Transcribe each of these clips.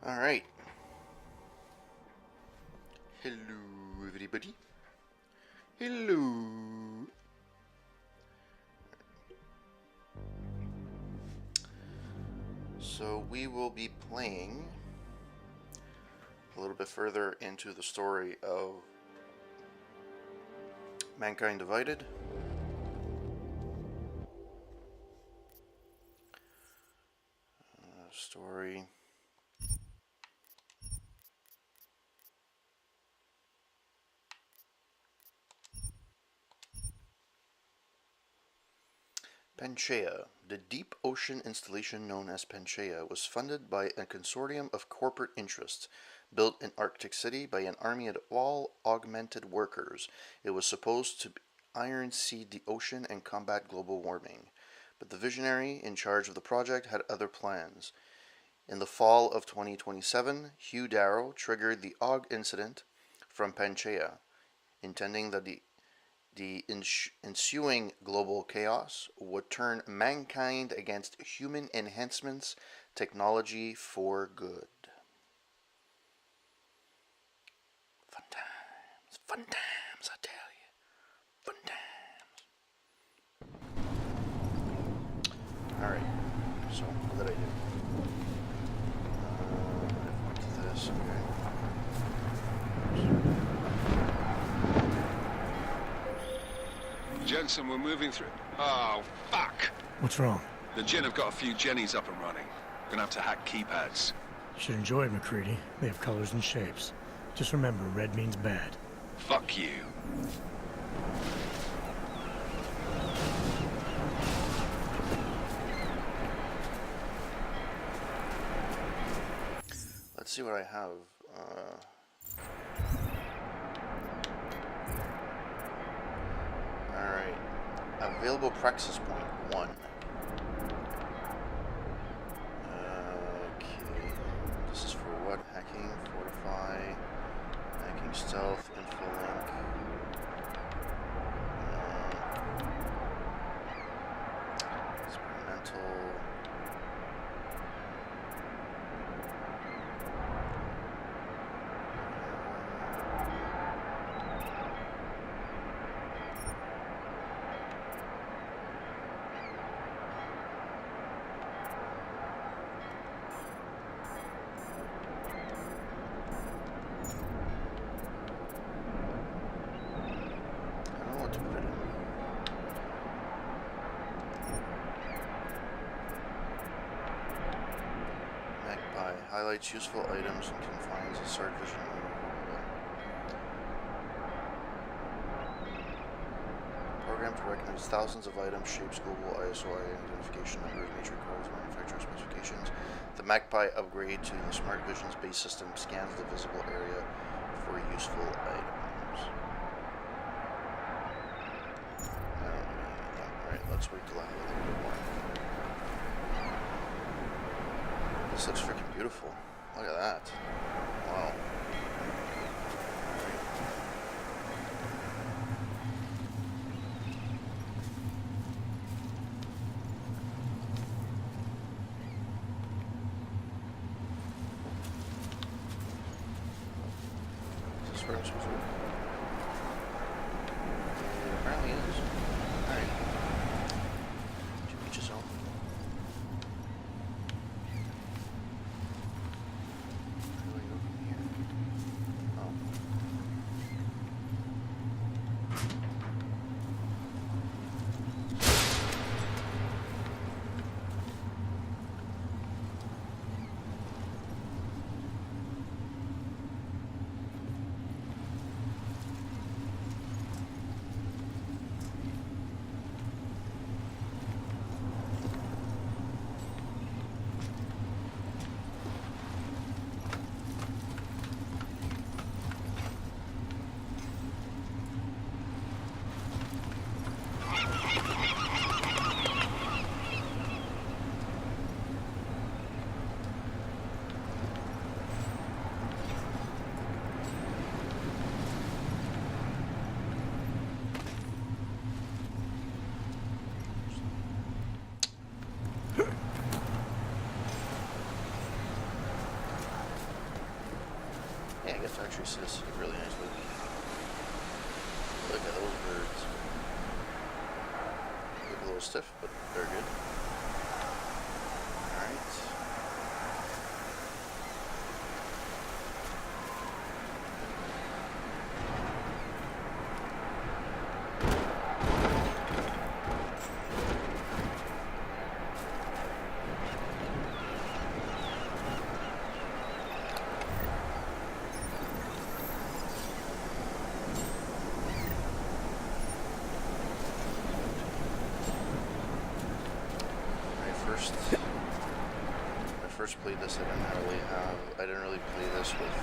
Alright. Hello, everybody. Hello. So we will be playing a little bit further into the story of Mankind Divided. Story. Panchaea. The deep ocean installation known as Panchaea was funded by a consortium of corporate interests. Built in Arctic City by an army of all augmented workers, it was supposed to iron seed the ocean and combat global warming. But the visionary in charge of the project had other plans. In the fall of 2027, Hugh Darrow triggered the Og incident from Panchaea, intending that the ensuing global chaos would turn mankind against human enhancements technology for good. Fun times, I tell you. Fun times. Alright, so what did I do? This, okay. Jensen, we're moving through. Oh, fuck! What's wrong? The Jinn have got a few Jennies up and running. Gonna have to hack keypads. You should enjoy it, McCready. They have colors and shapes. Just remember, red means bad. Fuck you. Let's see what I have. Alright. Available praxis point 1. Okay. This is for what? Hacking, fortify, hacking stealth, infolink. Experimental. Highlights useful items and confines a sword vision. Program to recognize thousands of items, shapes, global ISO identification numbers, nature codes, manufacturer specifications. The Magpie upgrade to the Smart Vision's base system scans the visible area for useful items. I don't need anything. Alright, let's wait till I have a little bit more. This looks freaking beautiful. Look at that. Wow. Is this where I'm supposed to go? It apparently is. Alright. To each his own. get to actually see this really nicely. Look at those birds. Look a little stiff, but they're good. Alright. When I first played this, I didn't really play this with,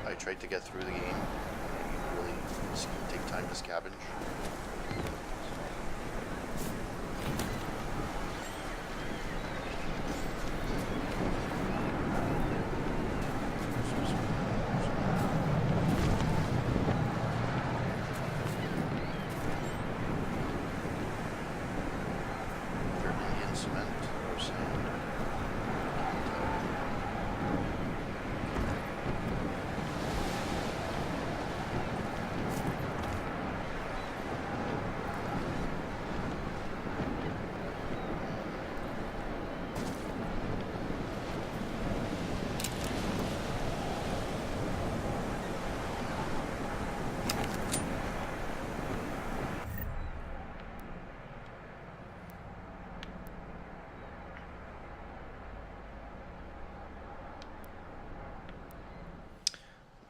I tried to get through the game, and you really take time to scavenge. Cement or sand.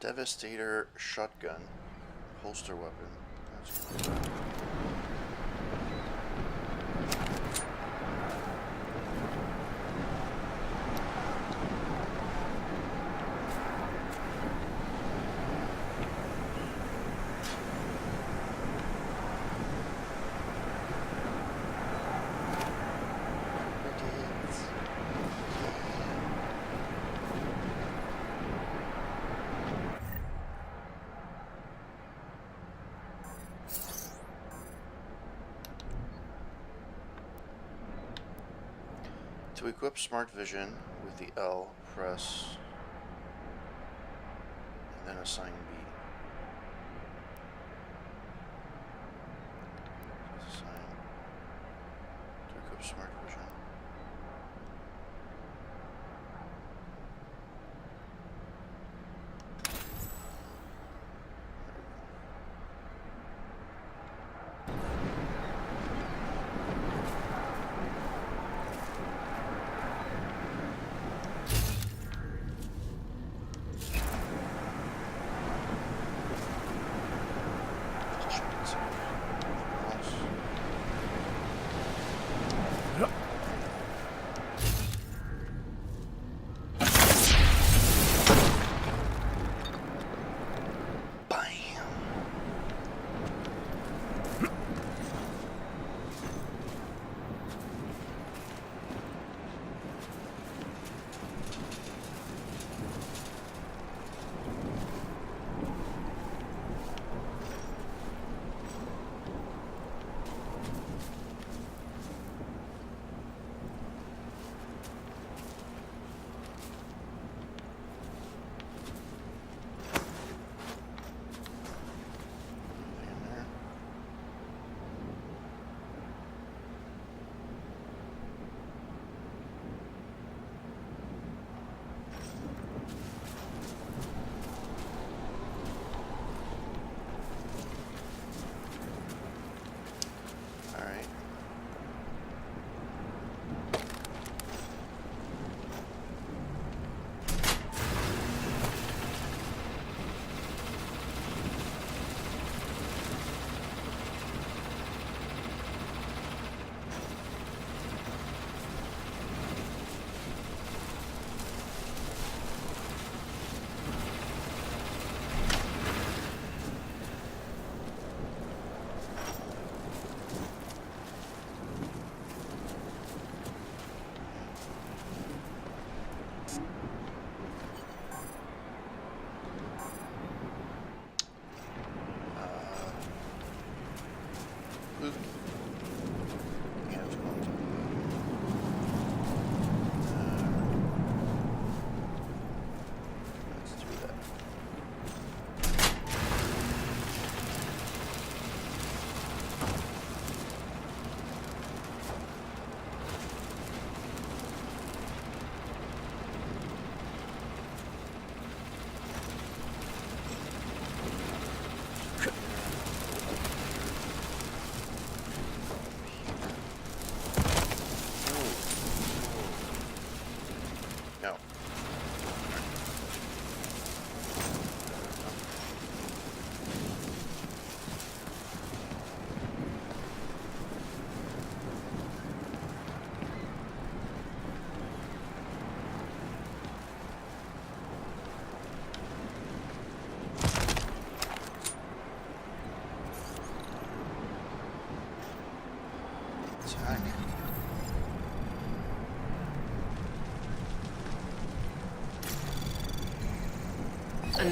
Devastator shotgun, holster weapon. That's cool. To equip Smart Vision with the L, press, and then assign B. Assign to equip Smart Vision.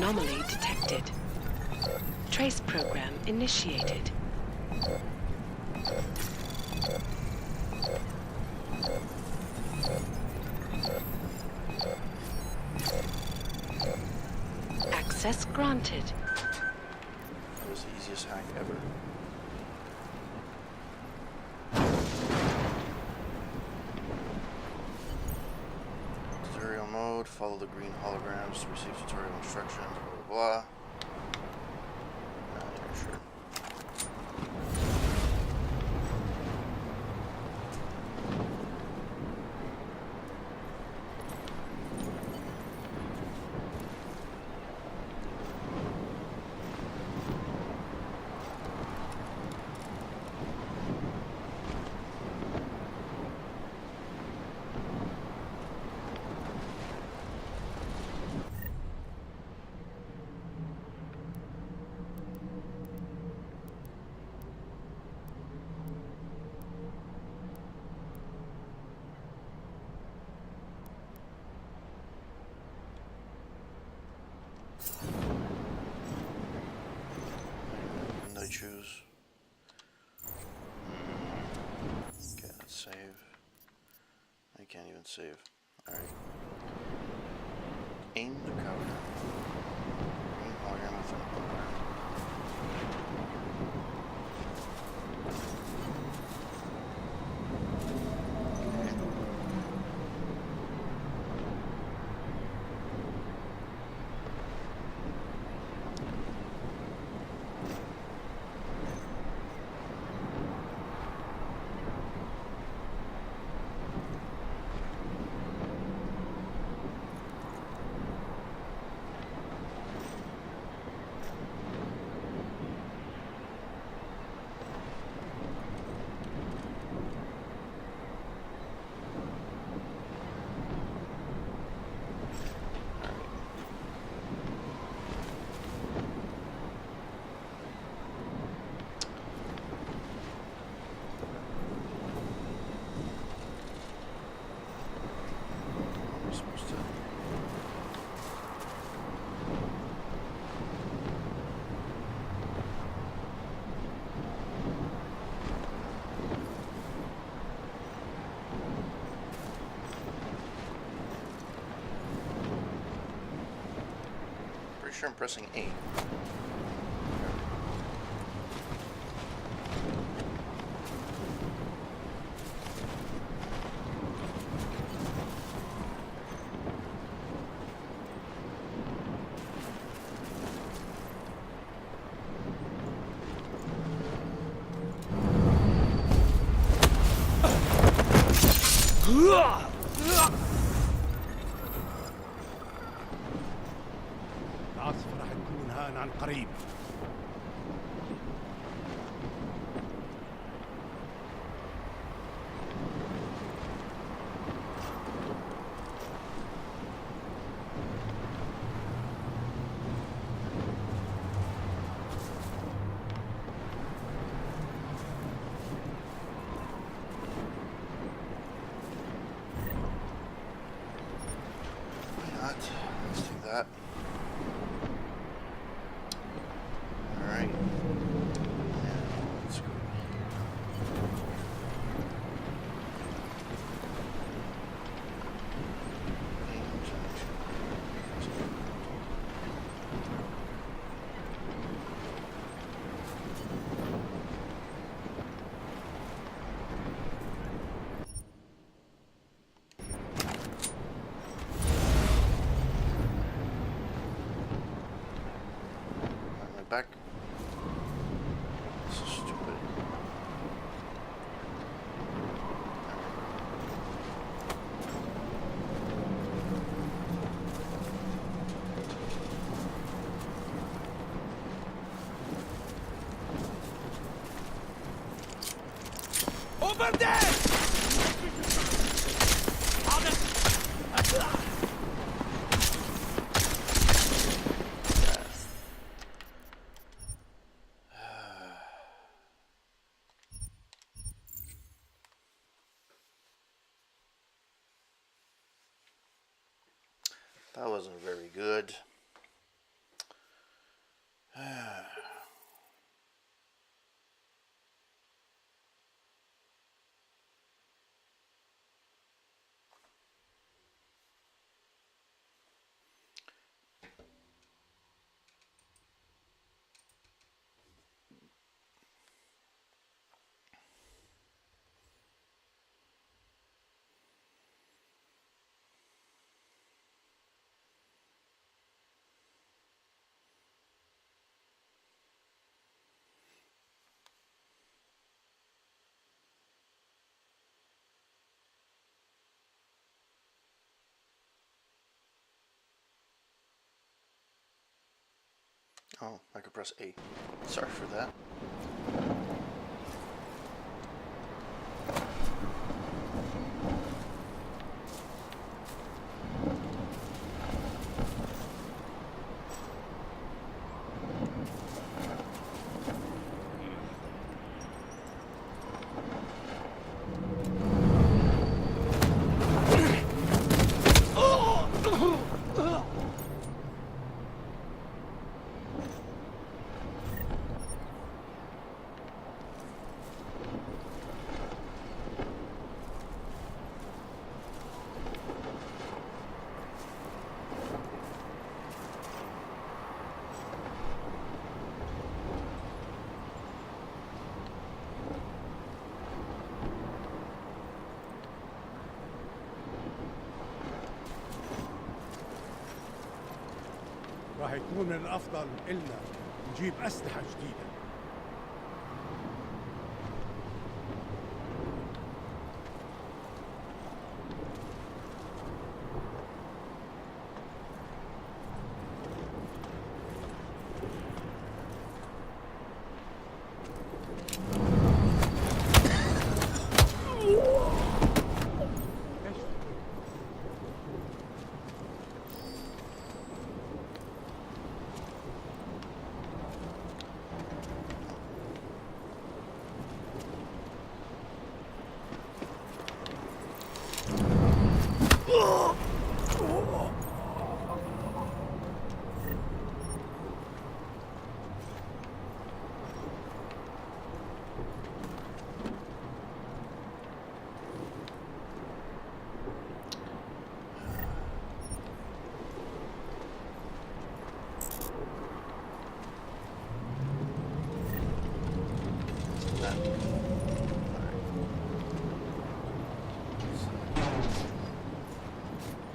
Anomaly detected. Trace program initiated. Access granted. That was the easiest hack ever. Tutorial mode, follow the green holograms to receive tutorial instructions, blah blah blah. Yeah, sure. And I choose. Okay, let's save. I can't even save. Alright. Aim the cover. Green hologram with an hologram. What am I supposed to? Pretty sure I'm pressing A. العاصفة راح تكون هان عن قريب. Why not? Let's do that. Alright. Let's go. Am I back? This is stupid. Over there! That wasn't very good. Oh, I could press A. Sorry for that. راح يكون من الأفضل إلنا نجيب أسلحة جديدة.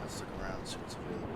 Let's look around, see what's available.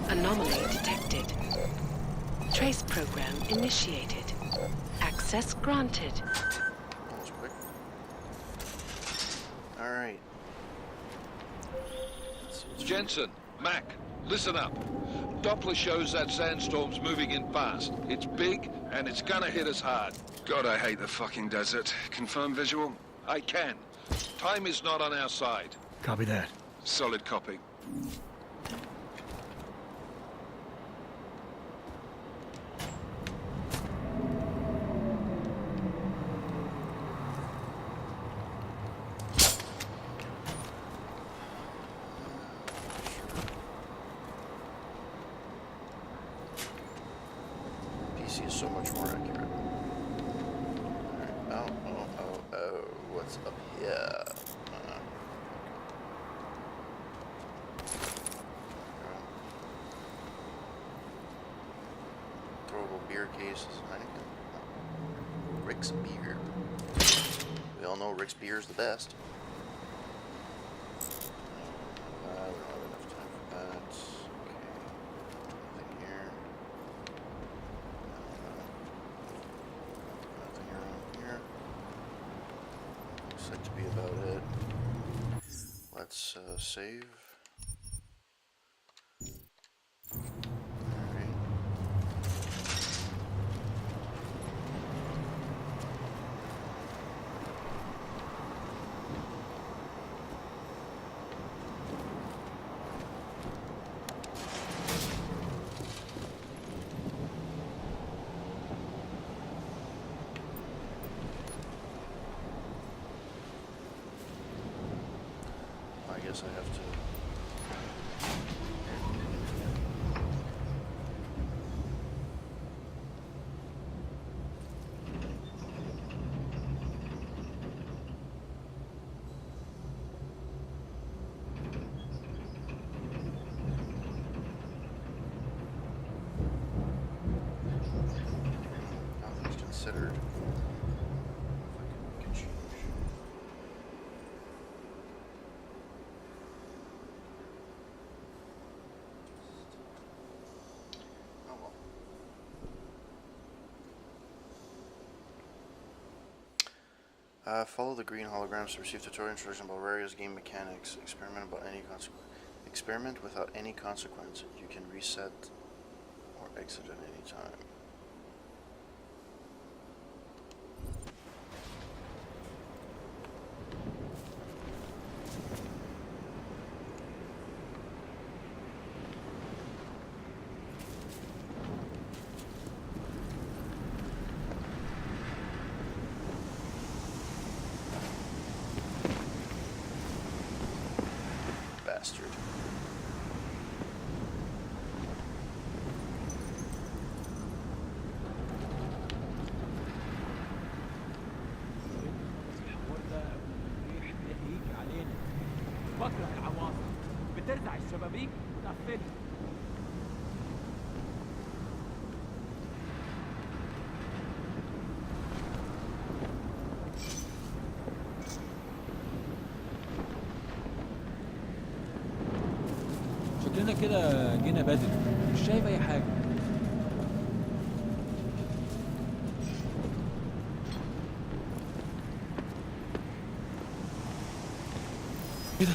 Anomaly detected. Trace program initiated. Access granted. That was quick. Alright. Jensen, Mac, listen up. Doppler shows that sandstorm's moving in fast. It's big, and it's gonna hit us hard. God, I hate the fucking desert. Confirm visual? I can. Time is not on our side. Copy that. Solid copy. PC is so much more accurate. Alright. Oh. What's up here? Throwable beer cases. Rick's beer. We all know Rick's beer is the best. We don't have enough time for that. Okay. Nothing here. looks like to be about it. Let's save. Alright. I guess I have to. Nothing's considered. If I can make a change. Oh well. Follow the green holograms to receive tutorial instruction about various game mechanics. Experiment without any consequence. You can reset or exit at any time. Bastard. بكره العواصف بترزع الشبابيك وتقفلها. شكلنا كده جينا بدري، مش شايف اي حاجه. ايه ده؟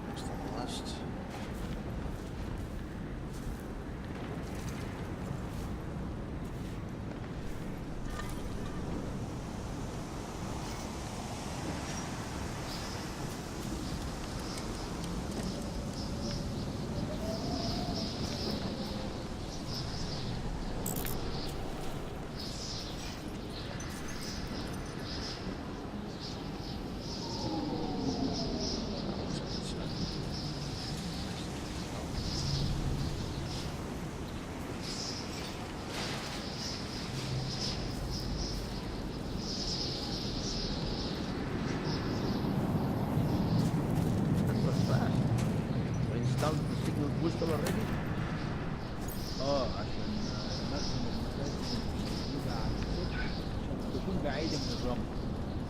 Next on the list. installed the signal booster already? عشان نرسم المسافة الموجودة على السطح عشان تكون بعيدة من الرمل.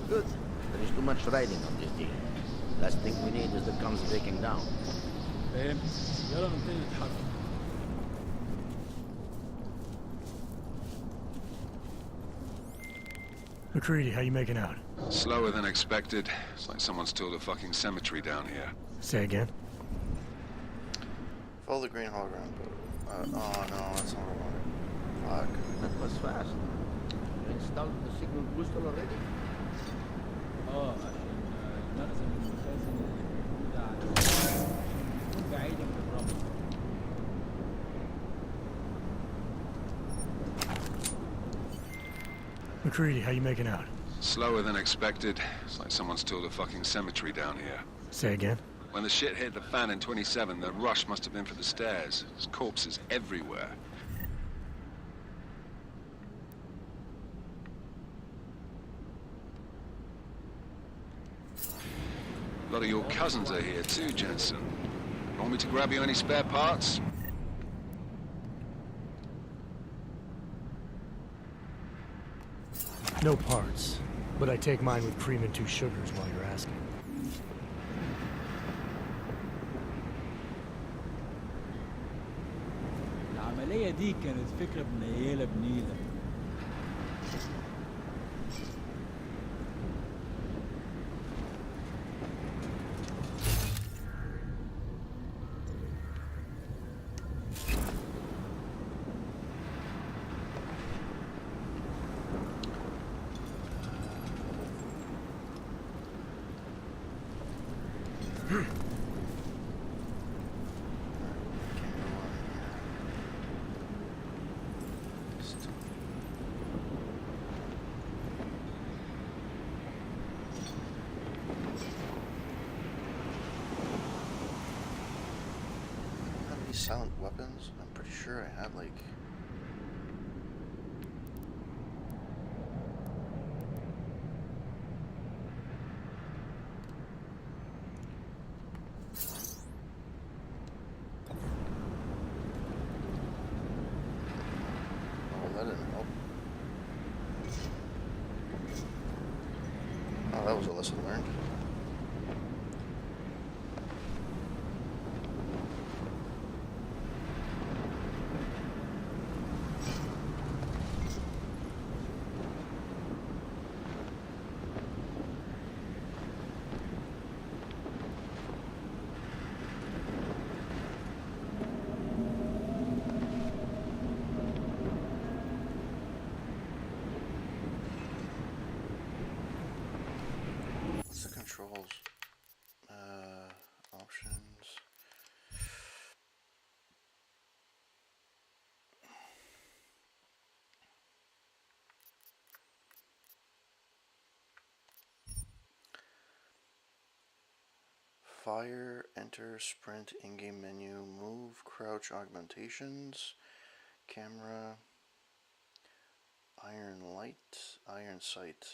Good. There is too much riding on this deal. Last thing we need is the guns breaking down. فاهم؟ يلا نبتدي نتحرك. McCready, how you making out? Slower than expected. It's like someone's tilled a fucking cemetery down here. Say again? Follow the green hologram. Oh no, that's not what I wanted. Fuck. That was fast. You installed the signal booster already? عشان نرسم المسافة الموجودة على السطح عشان تكون بعيدة من الرمل. McCready, how you making out? Slower than expected. It's like someone's tilled a fucking cemetery down here. Say again? When the shit hit the fan in 27, the rush must have been for the stairs. There's corpses everywhere. A lot of your cousins are here too, Jensen. Want me to grab you any spare parts? No parts, but I take mine with cream and 2 sugars while you're asking. العملية دي كانت فكرة بنيلة بنيلة. Silent weapons? I'm pretty sure I had like... Oh, that didn't help. Oh, that was a lesson learned. Controls, options. Fire, enter, sprint, in-game menu, move, crouch, augmentations, camera, iron light, iron sight.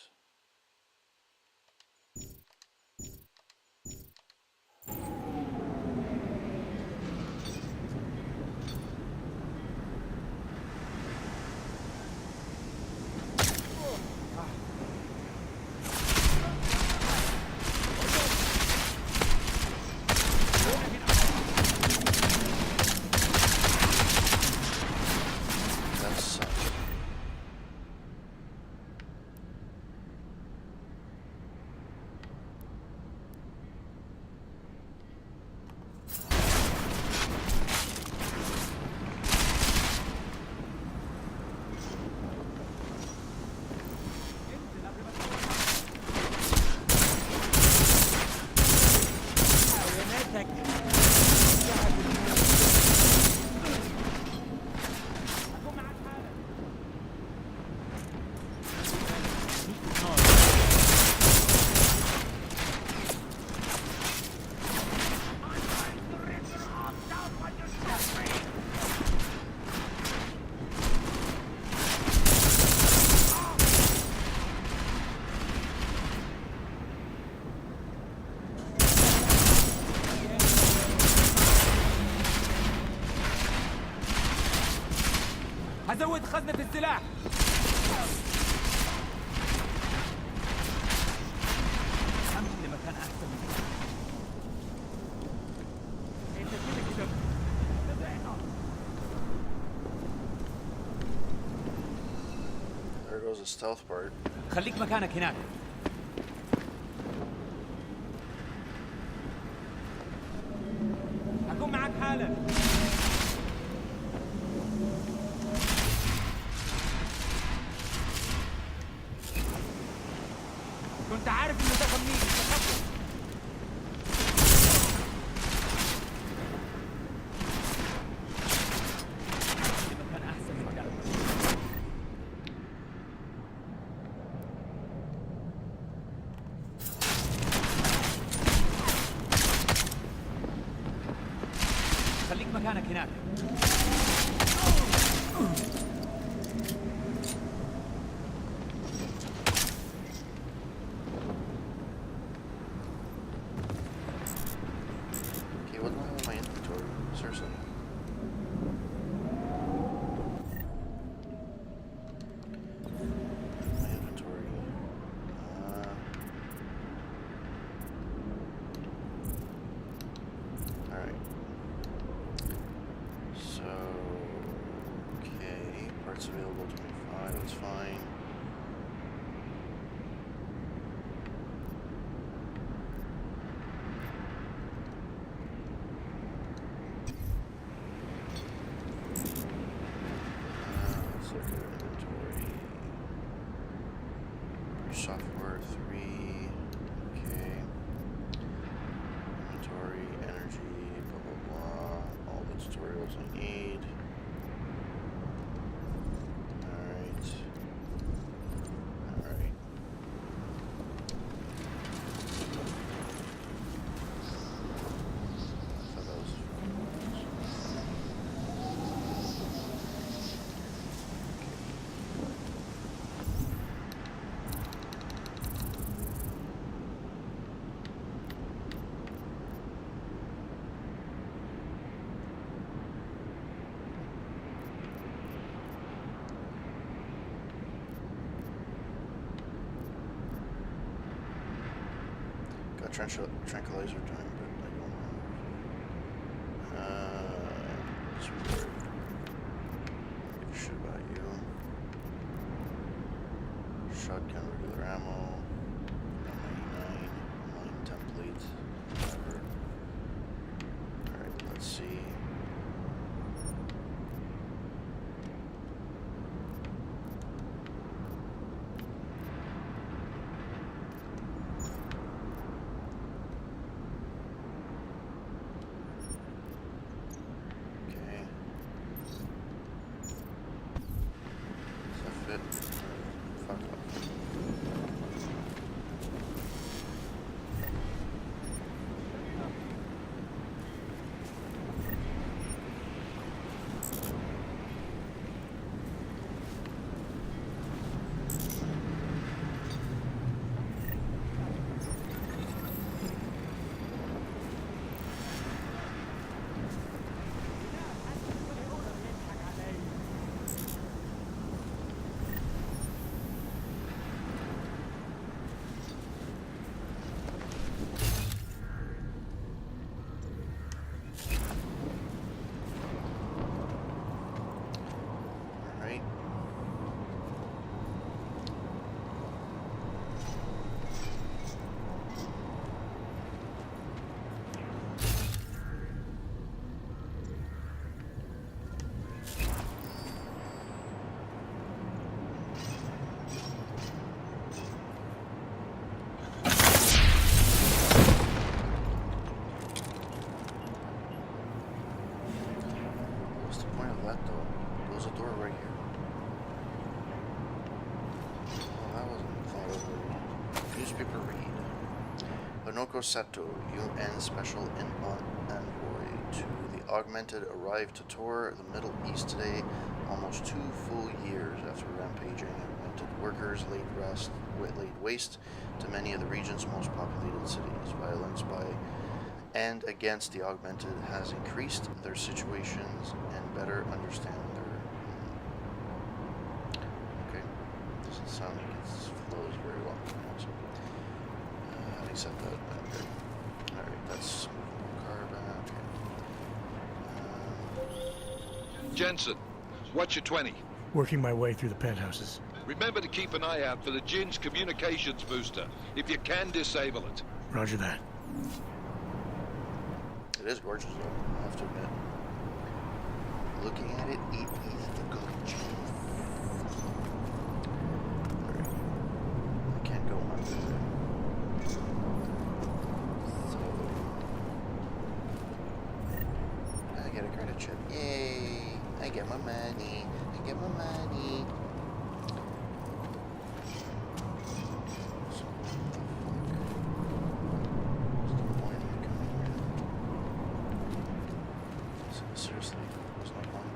هزود خزنة السلاح. امشي لمكان احسن من كده. انت كده كده. There goes the stealth part. خليك مكانك هناك. هكون معك حالا. كنت عارف انه ده خميس تخبط. مكان احسن من كده. خليك مكانك هناك. Slots available 25, that's fine. Let's look at inventory. Software 3. Okay. Inventory, energy, blah blah blah. All the tutorials I need. Alright. Alright. I thought that was got tranquilizer time, but I don't know. It's weird. Give a shit about you. Shotgun, regular ammo. 99. Mine template. Whatever. Alright, let's see. Okay. Does that fit? Fuck off. Alright. What's the point of that though? There's a door right here. Well, that wasn't thought of. Newspaper read. Honoko Sato, UN Special Envoy to the Augmented, arrived to tour the Middle East today, almost 2 full years after rampaging augmented workers laid waste to many of the region's most populated cities. Violence by and against the augmented has increased their situations and better understand their... Okay, doesn't sound like it flows very well. So, having said that, okay. Alright, that's carbon. Okay. Jensen, what's your 20? Working my way through the penthouses. Remember to keep an eye out for the Jin's communications booster. If you can, disable it. Roger that. It is gorgeous though, I have to admit. Looking at it, it is gorgeous. Alright. I can't go under there. So... I get a credit chip. Yay! I get my money. I get my money. So, what the fuck? What's the point of coming here? Seriously, there's no point.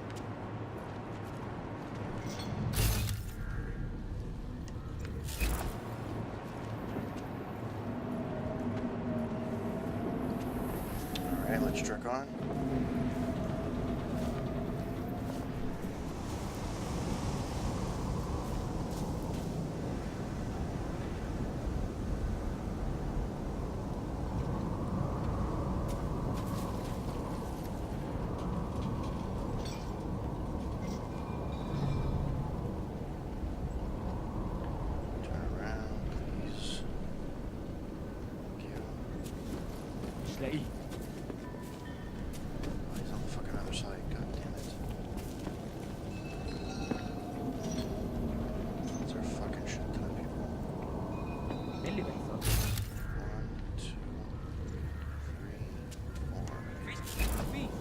Alright, let's truck on. لاقيه. He's on the fucking other side. God damn it. These are fucking shit ton of people. ايه اللي بيحصل؟ 1 2 3 4. مفيش.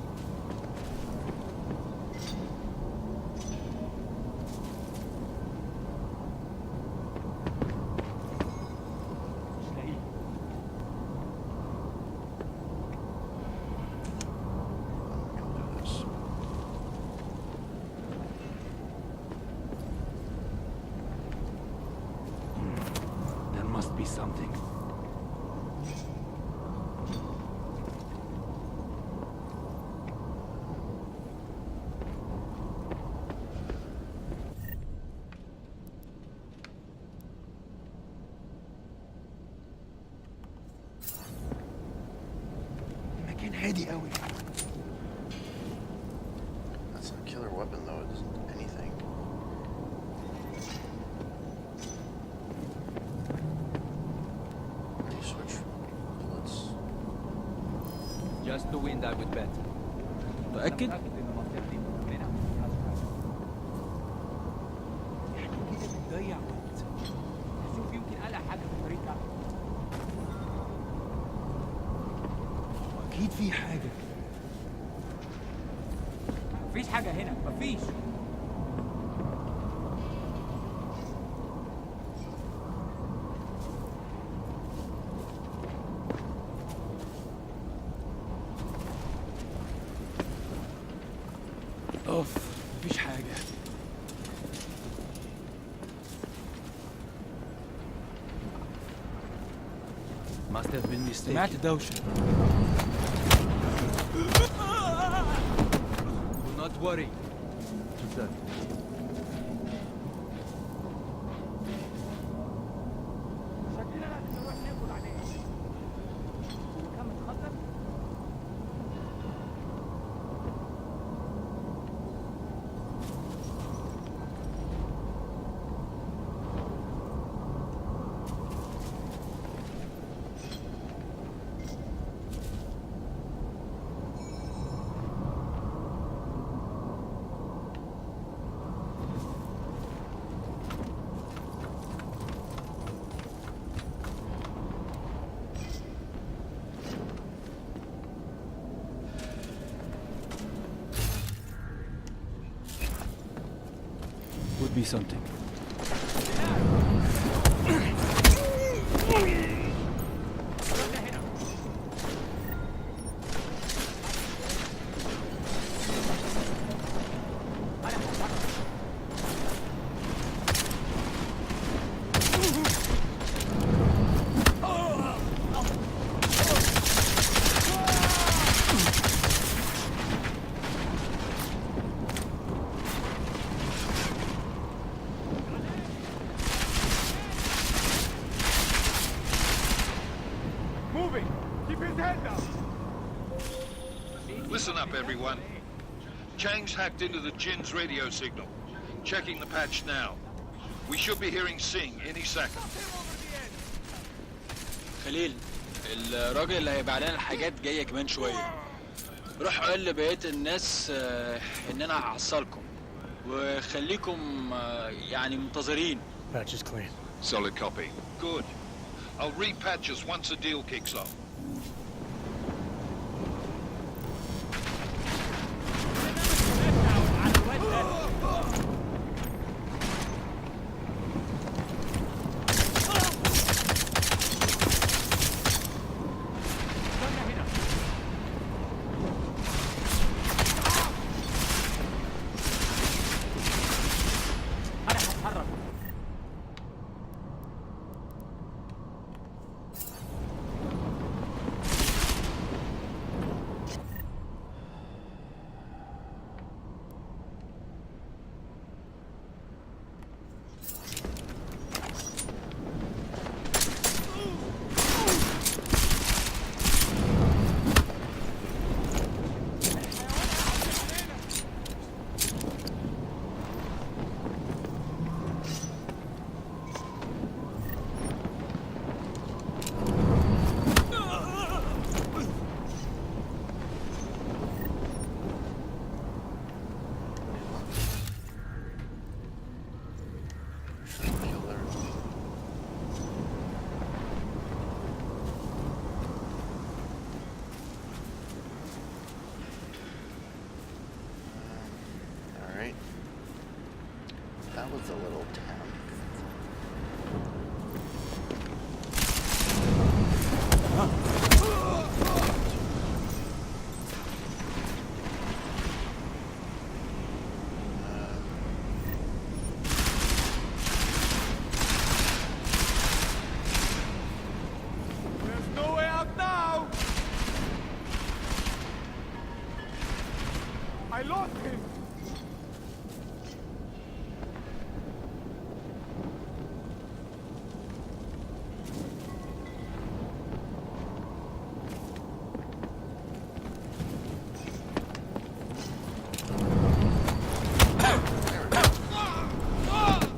مش لاقيه. I'm gonna do this. There must be something. المكان هادي قوي. That's a killer weapon though. It doesn't do anything. How do you switch bullets? Just the wind, I would bet. متأكد؟ أنا متأكد إن المنطقة دي مؤمنة وما فيهاش حاجة. يعني كده بتضيع وقت. شوف يمكن ألاقي حاجة في الطريق ده. أكيد في حاجة. مفيش حاجة هنا، مفيش. أوف، مفيش حاجة. Must have been mistaken. سمعت دوشة. Do not worry. شوف ده. شكلنا لازم نروح ناكل عليه. كم تخلص؟ Would be something. Moving! Keep his head down! Listen up, everyone. Chang's hacked into the Jin's radio signal. Checking the patch now. We should be hearing Singh any second. خليل، الراجل اللي هيبيع لنا الحاجات جاية كمان شوية. روح قول لبقية الناس إن أنا هحصلكم وخليكم يعني منتظرين. Patch is clean. Solid copy. Good. I'll repatch us once the deal kicks off. أنا هتحرك. That was a little town. There's no way out now! I lost him!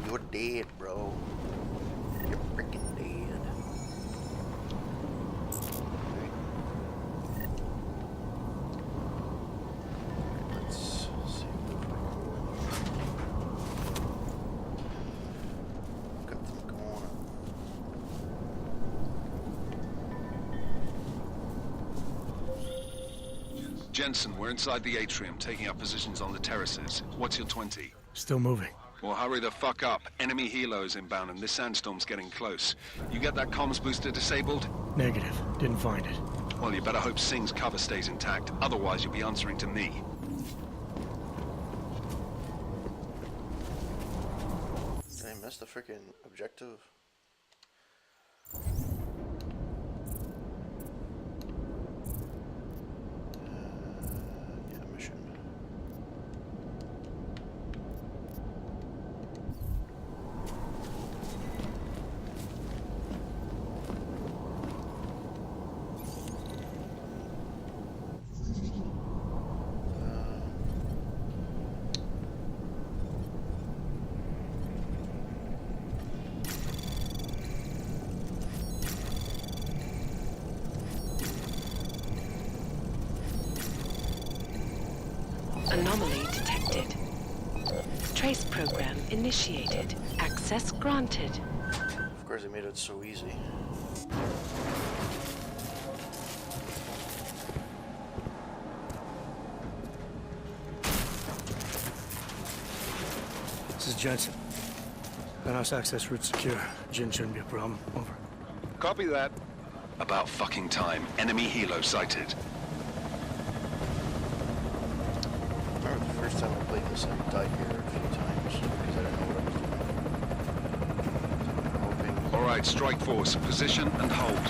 You're dead, bro. You're freaking dead. Let's see what got them going. Jensen, we're inside the atrium, taking up positions on the terraces. What's your 20? Still moving. Well, hurry the fuck up. Enemy helos inbound, and this sandstorm's getting close. You get that comms booster disabled? Negative. Didn't find it. Well, you better hope Singh's cover stays intact. Otherwise, you'll be answering to me. Did I miss the freaking objective? Yeah, mission. Anomaly detected. Trace program initiated. Access granted. Of course, they made it so easy. This is Jensen. Penthouse access route secure. Jin shouldn't be a problem. Over. Copy that. About fucking time. Enemy helo sighted. I remember the first time I played this, I died here a few times because I didn't know what I was doing. Hoping. All right, strike force. Position and hold.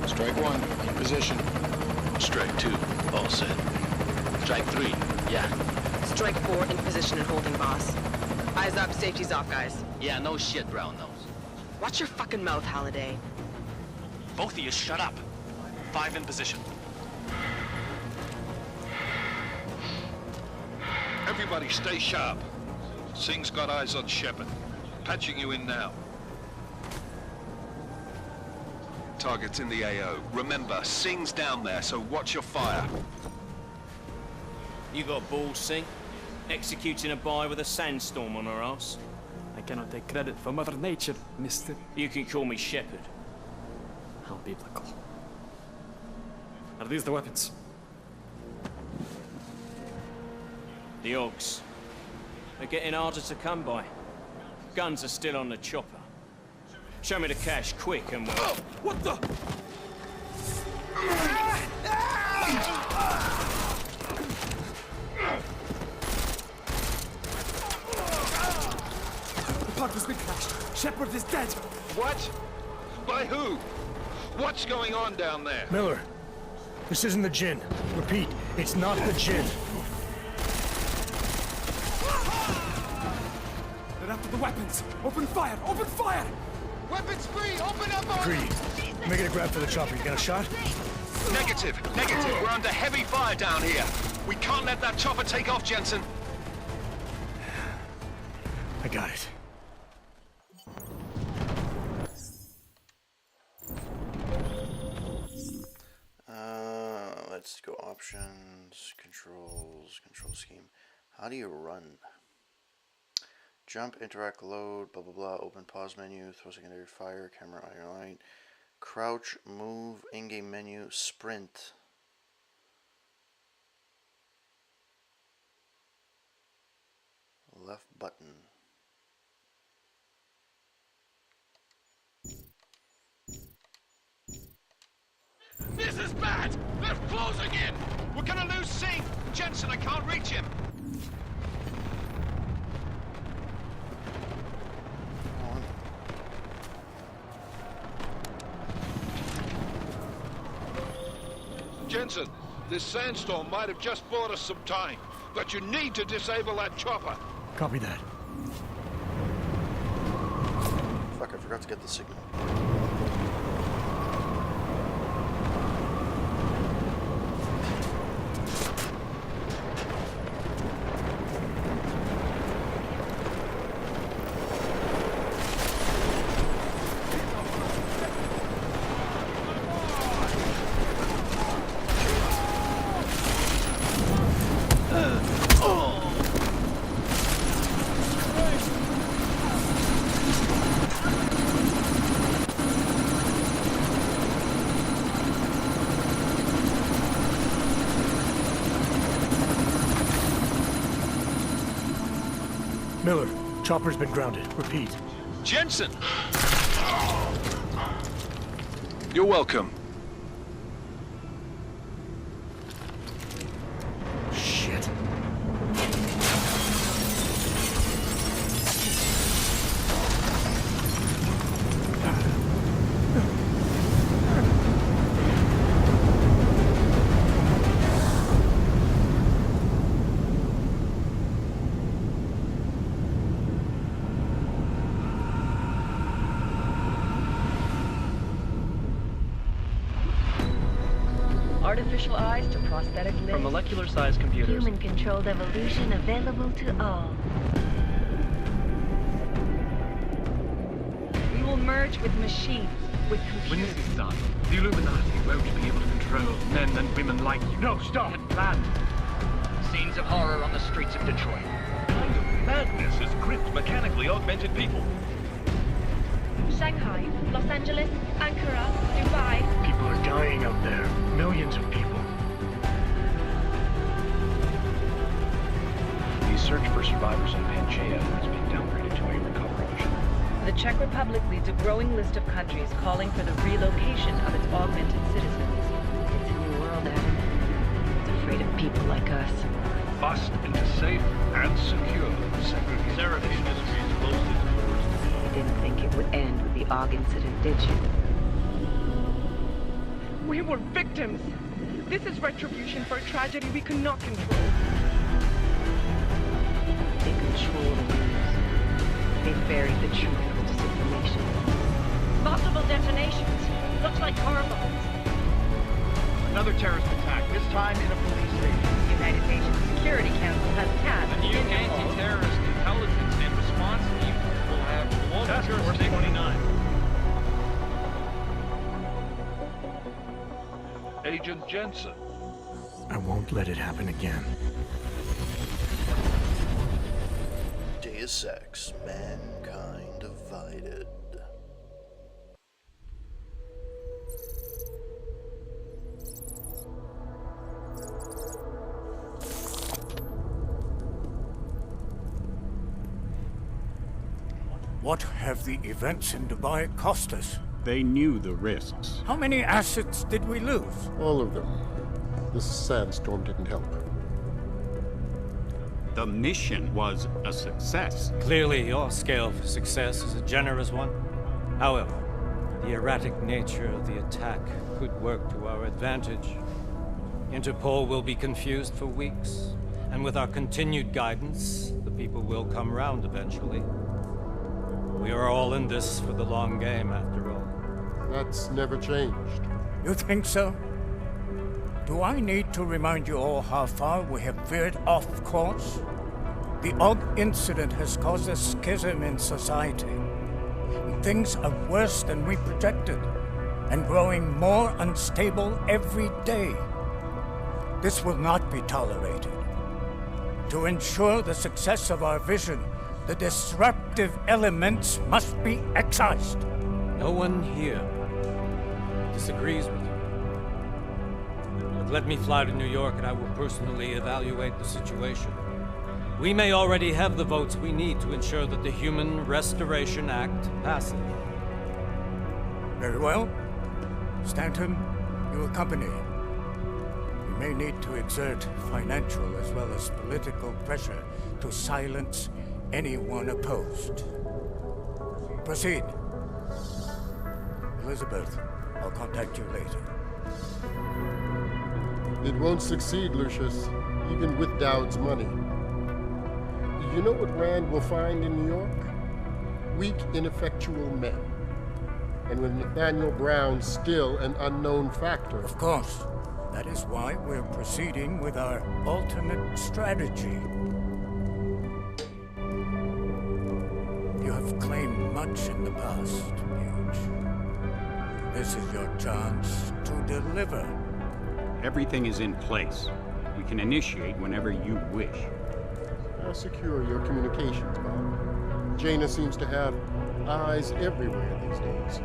Strike 1, in position. Strike 2, all set. Strike 3, yeah. Strike 4 in position and holding, boss. Eyes up, safety's off, guys. Yeah, no shit, brown nose. Watch your fucking mouth, Halliday. Both of you shut up. 5 in position. Everybody stay sharp. Singh's got eyes on Shepard. Patching you in now. Target's in the AO. Remember, Singh's down there, so watch your fire. You got balls, Singh? Executing a buy with a sandstorm on her ass? I cannot take credit for Mother Nature, mister. You can call me Shepard. How biblical. Are these the weapons? The Augs. They're getting harder to come by. Guns are still on the chopper. Show me the cash, quick, and we'll... Oh, what the? The pod has been crashed. Shepard is dead. What? By who? What's going on down there? Miller, this isn't the Jinn. Repeat, it's not the Jinn. They're after the weapons. Open fire! Open fire! Weapons free! Open up! Creedy, making a grab for the chopper. You got a shot? Negative. Negative. We're under heavy fire down here. We can't let that chopper take off, Jensen. I got it. Let's go options, controls, control scheme. How do you run? Jump, interact, load, blah blah blah, open pause menu, throw secondary fire, camera on your line, crouch, move, in-game menu, sprint. Left button. bad! They're closing in! We're gonna lose Singh! Jensen, I can't reach him! Jensen, this sandstorm might have just bought us some time, but you need to disable that chopper. Copy that. Fuck, I forgot to get the signal. Miller, chopper's been grounded. Repeat. Jensen! You're welcome. Shit. Artificial eyes to prosthetic limbs. From molecular-sized computers. Human-controlled evolution available to all. We will merge with machines, with computers. When this is done, the Illuminati won't be able to control men and women like you. No, stop! And plan. Scenes of horror on the streets of Detroit. What kind of madness has gripped mechanically augmented people? Shanghai, Los Angeles, Ankara, Dubai. People are dying out there. Millions of people. The search for survivors in Pangaea has been downgraded to a recovery mission. The Czech Republic leads a growing list of countries calling for the relocation of its augmented citizens. It's a new world, Adam. It's afraid of people like us. Bust into safe and secure segregation. Therapy industry is closely closed. You didn't think it would end with the AUG incident, did you? We were victims. This is retribution for a tragedy we cannot control. They control the news. They buried the truth with disinformation. Multiple detonations. Looks like car bombs. Another terrorist attack, this time in a police station. The United Nations Security Council has tasked The new anti-terrorist intelligence and response team will have global jurisdiction. 29. Agent Jensen. I won't let it happen again. Deus Ex, mankind divided. What have the events in Dubai cost us? They knew the risks. How many assets did we lose? All of them. This sandstorm didn't help. The mission was a success. Clearly, your scale for success is a generous one. However, the erratic nature of the attack could work to our advantage. Interpol will be confused for weeks, and with our continued guidance, the people will come round eventually. We are all in this for the long game, after all. That's never changed. You think so? Do I need to remind you all how far we have veered off course? The AUG incident has caused a schism in society. And things are worse than we projected, and growing more unstable every day. This will not be tolerated. To ensure the success of our vision, the disruptive elements must be excised. No one here disagrees with you. But let me fly to New York and I will personally evaluate the situation. We may already have the votes we need to ensure that the Human Restoration Act passes. Very well. Stanton, you accompany. may need to exert financial as well as political pressure to silence anyone opposed. Proceed. Elizabeth, I'll contact you later. It won't succeed, Lucius, even with Dowd's money. You know what Rand will find in New York? Weak, ineffectual men. And with Nathaniel Brown still an unknown factor. Of course. That is why we're proceeding with our alternate strategy. You have claimed much in the past, Paige. This is your chance to deliver. Everything is in place. We can initiate whenever you wish. Secure your communications, Bob. Jaina seems to have eyes everywhere these days.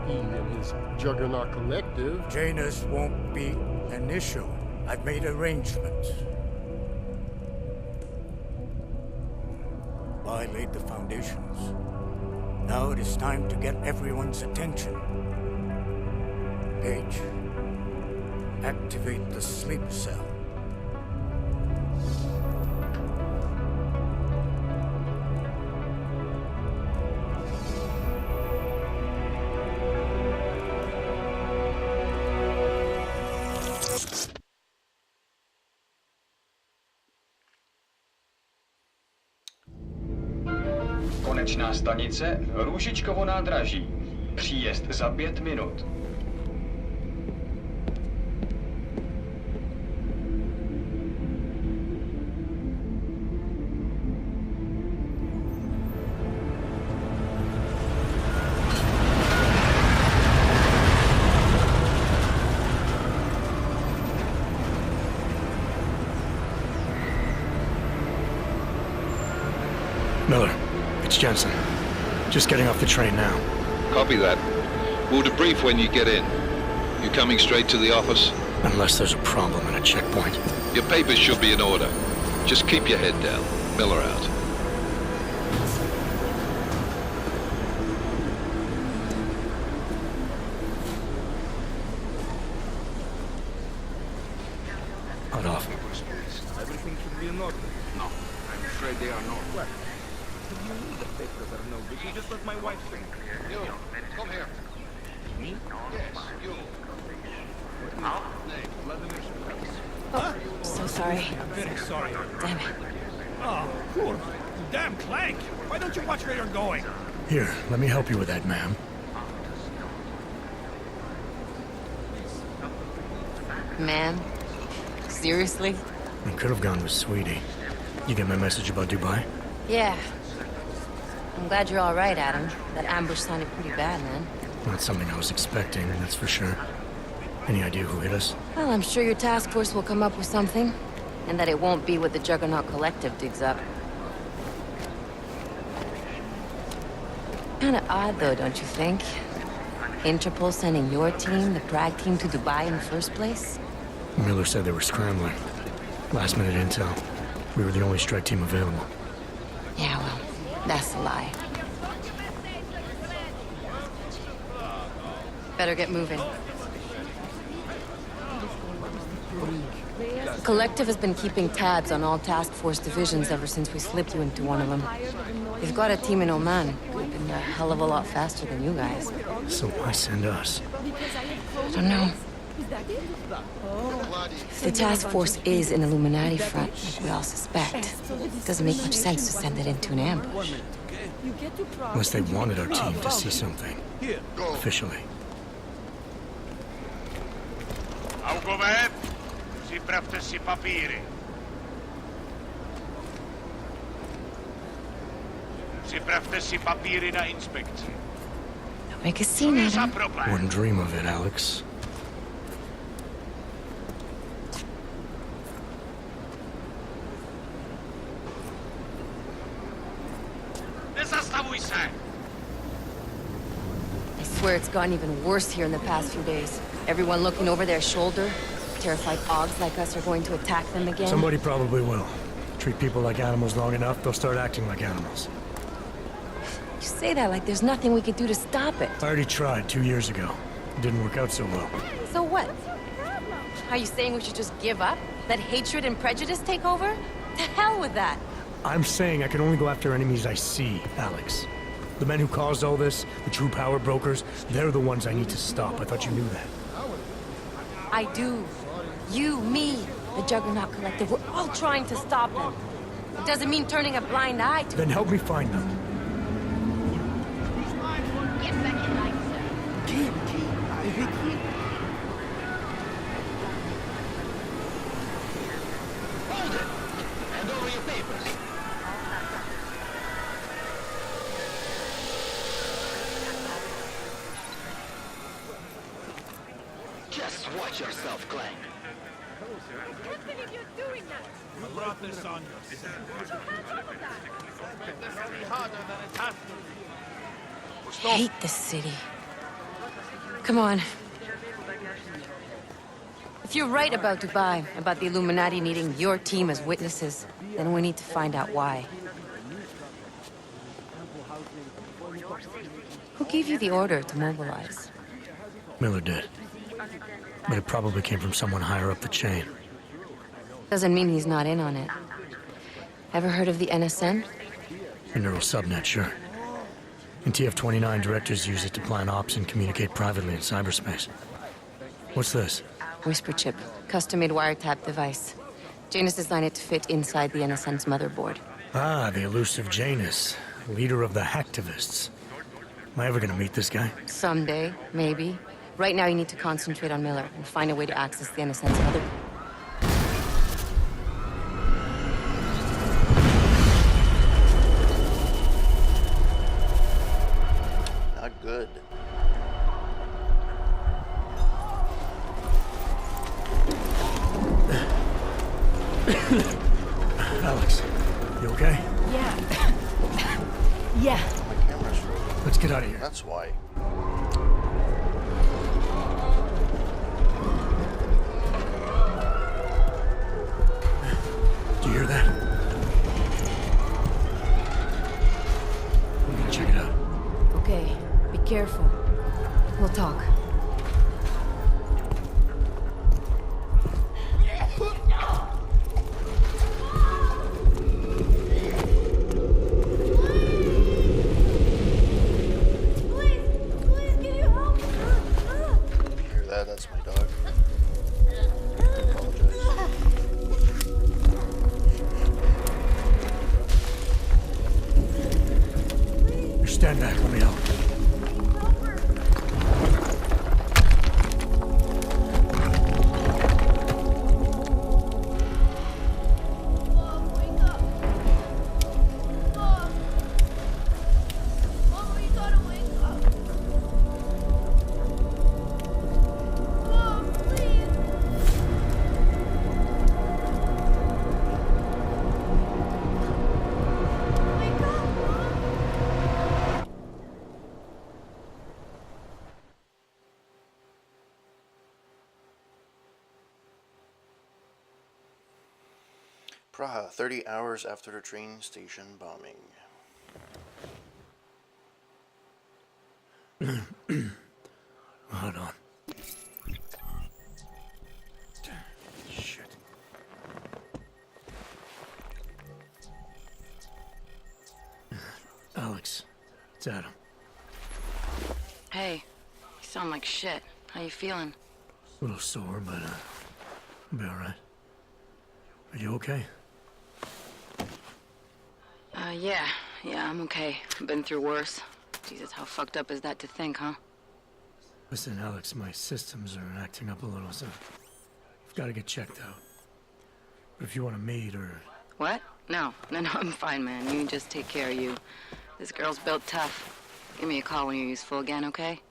He and his Juggernaut Collective... Janus won't be an issue. I've made arrangements. I laid the foundations. Now it is time to get everyone's attention. Paige, activate the sleep cell. Konečná stanice Růžičkovo nádraží. Příjezd za 5 minut. Miller, it's Jensen. Just getting off the train now. Copy that. We'll debrief when you get in. You coming straight to the office? Unless there's a problem at a checkpoint. Your papers should be in order. Just keep your head down. Miller out. Hot off. Everything should be in order. No, I'm afraid they are not. What? You need the papers are no good. You just let my wife sing. You, come here. Me? Yes, you. What name? Vladimir Shevchenko. Oh, so sorry. I'm very sorry. Damn it. Oh, poor. You damn clank. Why don't you watch where you're going? Here, let me help you with that, ma'am. Man? Seriously? I could have gone with Sweetie. You get my message about Dubai? Yeah. I'm glad you're all right, Adam. That ambush sounded pretty bad, man. Not something I was expecting, that's for sure. Any idea who hit us? Well, I'm sure your task force will come up with something. And that it won't be what the Juggernaut Collective digs up. Kinda odd, though, don't you think? Interpol sending your team, the Prague team, to Dubai in the first place? Miller said they were scrambling. Last minute intel. We were the only strike team available. Yeah, well, that's a lie. Better get moving. Collective has been keeping tabs on all task force divisions ever since we slipped you into one of them. They've got a team in Oman. Could have been a hell of a lot faster than you guys. So why send us? I don't know. If the task force is an Illuminati front, like we all suspect, it doesn't make much sense to send it into an ambush. Unless they wanted our team to see something. Officially. Augover, připravte si papíry. Připravte si papíry na inspekci. Make a scene, Adam. Wouldn't dream of it, Alex. Nezastavuj se! I swear it's gotten even worse here in the past few days. Everyone looking over their shoulder. Terrified Augs like us are going to attack them again. Somebody probably will. Treat people like animals long enough, they'll start acting like animals. You say that like there's nothing we could do to stop it. I already tried 2 years ago. It didn't work out so well. So what? Are you saying we should just give up? Let hatred and prejudice take over? To hell with that! I'm saying I can only go after enemies I see, Alex. The men who caused all this, the true power brokers, they're the ones I need to stop. I thought you knew that. I do. You, me, the Juggernaut Collective, we're all trying to stop them. It doesn't mean turning a blind eye to... Then help me find them. Get back in line, sir. Hold it! Hand over your papers. Just watch yourself, Clank. I can't believe you're doing that! You brought this on yourself. So hands off of that! Make this any harder than it has to be. Hate this city. Come on. If you're right about Dubai, about the Illuminati needing your team as witnesses, then we need to find out why. Who gave you the order to mobilize? Miller did. But it probably came from someone higher up the chain. Doesn't mean he's not in on it. Ever heard of the NSN? A neural subnet, sure. In TF-29, directors use it to plan ops and communicate privately in cyberspace. What's this? Whisper chip. Custom-made wiretap device. Janus designed it to fit inside the NSN's motherboard. Ah, the elusive Janus, leader of the hacktivists. Am I ever gonna meet this guy? Someday, maybe. Right now you need to concentrate on Miller and find a way to access the NSN's motherboard. Not good. Alex, you okay? Yeah. Yeah. My camera's Let's get out of here. That's why. Do you hear that? I'm gonna check it out. Okay, be careful. We'll talk. You hear that? That's my dog. I apologize. You stand back, let me help. Praha, 30 hours after the train station bombing. Hold on. Shit. Alex, it's Adam. Hey, you sound like shit. How you feeling? A little sore, but I'll be alright. Are you okay? Yeah, I'm okay. Been through worse. Jesus, how fucked up is that to think, huh? Listen, Alex, my systems are acting up a little, so I've got to get checked out. But if you want to meet or... What? No, I'm fine, man. You just take care of you. This girl's built tough. Give me a call when you're useful again, okay?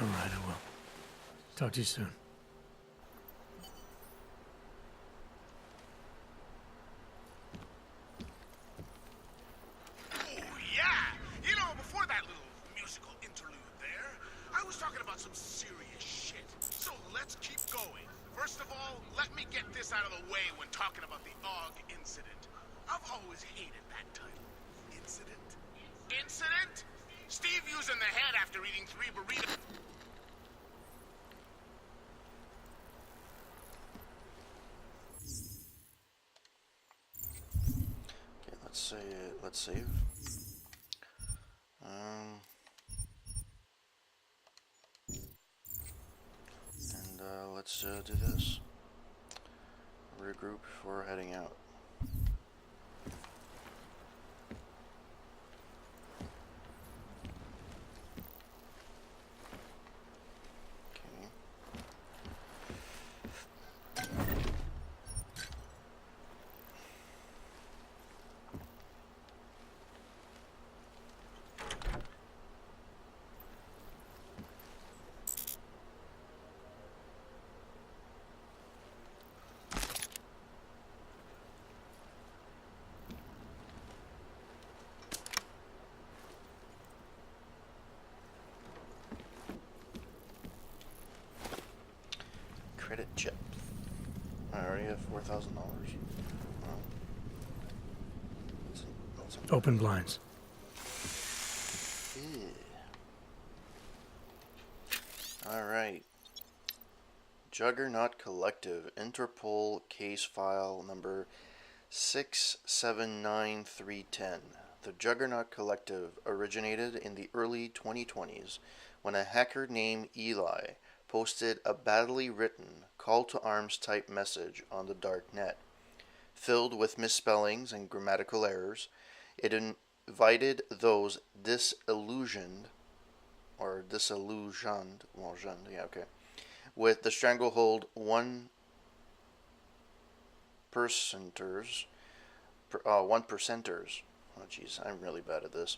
Alright, I will. Talk to you soon. Yeah! You know, before that little musical interlude there, I was talking about some serious shit. So let's keep going. First of all, let me get this out of the way when talking about the AUG incident. I've always hated that title. Incident? Incident? Steve using the head after eating 3 burritos. say let's save. And let's do this. Regroup before heading out. Credit chip. I already have $4,000. Open blinds. Alright. Juggernaut Collective, Interpol case file number 679310. The Juggernaut Collective originated in the early 2020s when a hacker named Eli posted a badly written call to arms type message on the dark net. Filled with misspellings and grammatical errors, it invited those disillusioned, with the stranglehold one percenters, oh jeez, I'm really bad at this,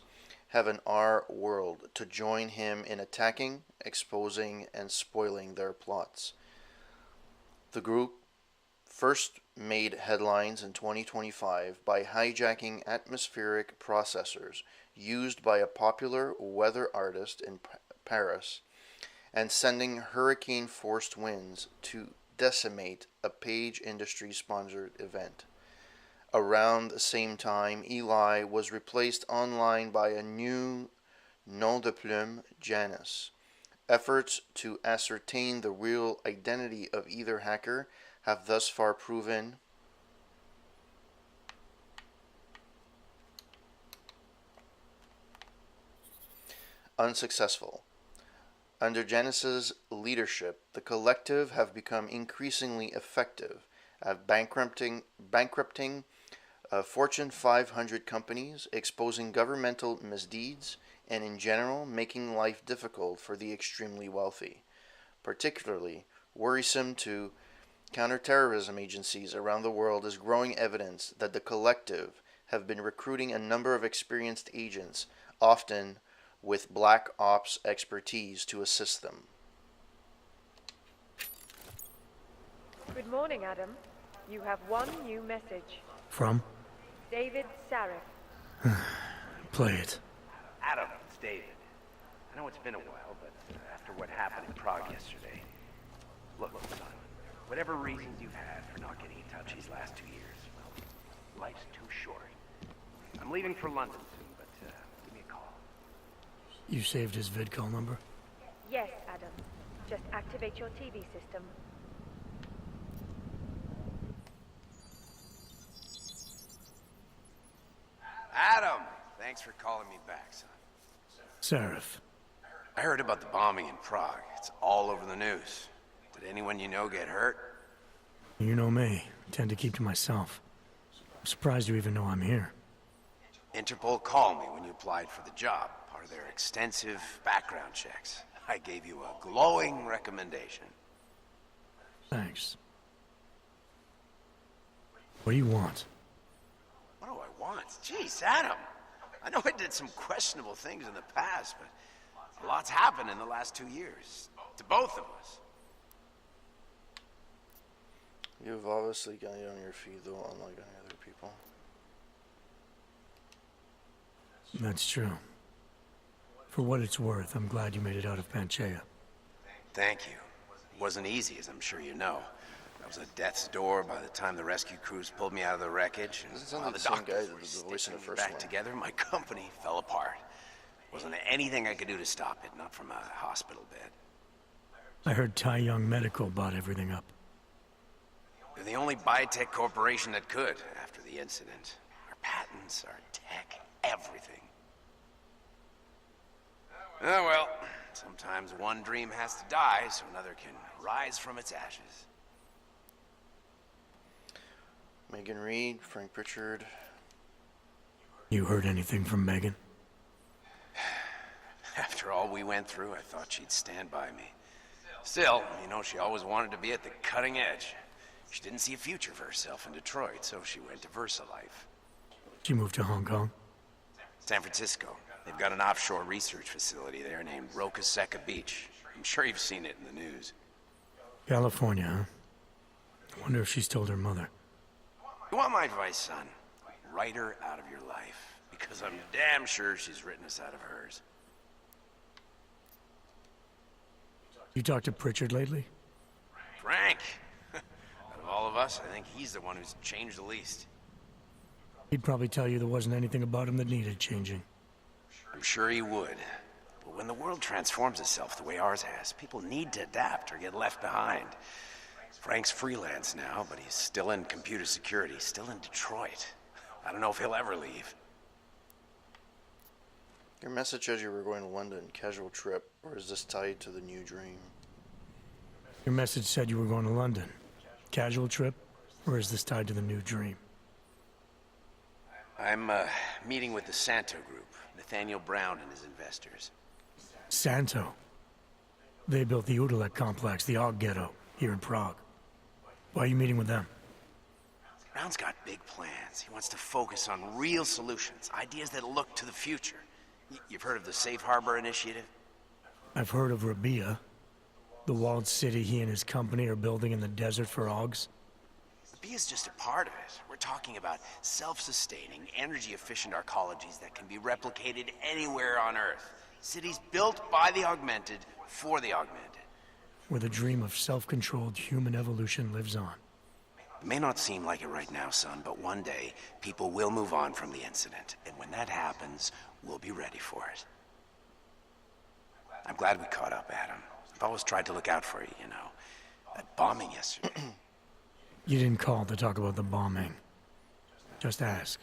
have an R world to join him in attacking, exposing, and spoiling their plots. The group first made headlines in 2025 by hijacking atmospheric processors used by a popular weather artist in Paris and sending hurricane-forced winds to decimate a Page Industries-sponsored event. Around the same time, Eli was replaced online by a new nom de plume, Janus. Efforts to ascertain the real identity of either hacker have thus far proven unsuccessful. Under Janus's leadership, the collective have become increasingly effective at bankrupting Fortune 500 companies, exposing governmental misdeeds, and in general making life difficult for the extremely wealthy. Particularly worrisome to counterterrorism agencies around the world is growing evidence that the collective have been recruiting a number of experienced agents, often with black ops expertise, to assist them. Good morning, Adam. You have one new message. From? David Sarek. Play it. Adam, it's David. I know it's been a while, but after what happened in Prague yesterday... Look, son, whatever reasons you've had for not getting in touch these last 2 years, well, life's too short. I'm leaving for London soon, but give me a call. You saved his vidcall number? Yes, Adam. Just activate your TV system. Adam! Thanks for calling me back, son. Seraph. I heard about the bombing in Prague. It's all over the news. Did anyone you know get hurt? You know me. I tend to keep to myself. I'm surprised you even know I'm here. Interpol called me when you applied for the job, part of their extensive background checks. I gave you a glowing recommendation. Thanks. What do you want? What do I want? Jeez, Adam! I know I did some questionable things in the past, but a lot's happened in the last 2 years. To both of us. You've obviously got it on your feet, though, unlike any other people. That's true. For what it's worth, I'm glad you made it out of Panchaea. Thank you. It wasn't easy, as I'm sure you know. I was at death's door by the time the rescue crews pulled me out of the wreckage. And while the doctors were stitching me back together, my company fell apart. Wasn't anything I could do to stop it, not from a hospital bed. I heard Tai Young Medical bought everything up. They're the only biotech corporation that could, after the incident. Our patents patents, our tech, everything. Oh well, sometimes one dream has to die so another can rise from its ashes. Megan Reed, Frank Pritchard. You heard anything from Megan? After all we went through, I thought she'd stand by me. Still, you know, she always wanted to be at the cutting edge. She didn't see a future for herself in Detroit, so she went to VersaLife. She moved to Hong Kong? San Francisco. They've got an offshore research facility there named Roca Seca Beach. I'm sure you've seen it in the news. California, huh? I wonder if she's told her mother. You want my advice, son? Write her out of your life. Because I'm damn sure she's written us out of hers. You talked to Pritchard lately? Frank! Out of all of us, I think he's the one who's changed the least. He'd probably tell you there wasn't anything about him that needed changing. I'm sure he would. But when the world transforms itself the way ours has, people need to adapt or get left behind. Frank's freelance now, but he's still in computer security, still in Detroit. I don't know if he'll ever leave. Your message says you were going to London, casual trip, or is this tied to the new dream? Your message said you were going to London. Casual trip, or is this tied to the new dream? I'm meeting with the Santo Group, Nathaniel Brown and his investors. Santo. They built the Udalek complex, the Og Ghetto, here in Prague. Why are you meeting with them? Brown's got big plans. He wants to focus on real solutions, ideas that look to the future. You've heard of the Safe Harbor Initiative? I've heard of Rabia, the walled city he and his company are building in the desert for Augs. Rabia's just a part of it. We're talking about self-sustaining, energy-efficient arcologies that can be replicated anywhere on Earth. Cities built by the augmented, for the augmented. Where the dream of self-controlled human evolution lives on. It may not seem like it right now, son, but one day, people will move on from the incident. And when that happens, we'll be ready for it. I'm glad we caught up, Adam. I've always tried to look out for you, you know. That bombing yesterday. You didn't call to talk about the bombing. Just ask.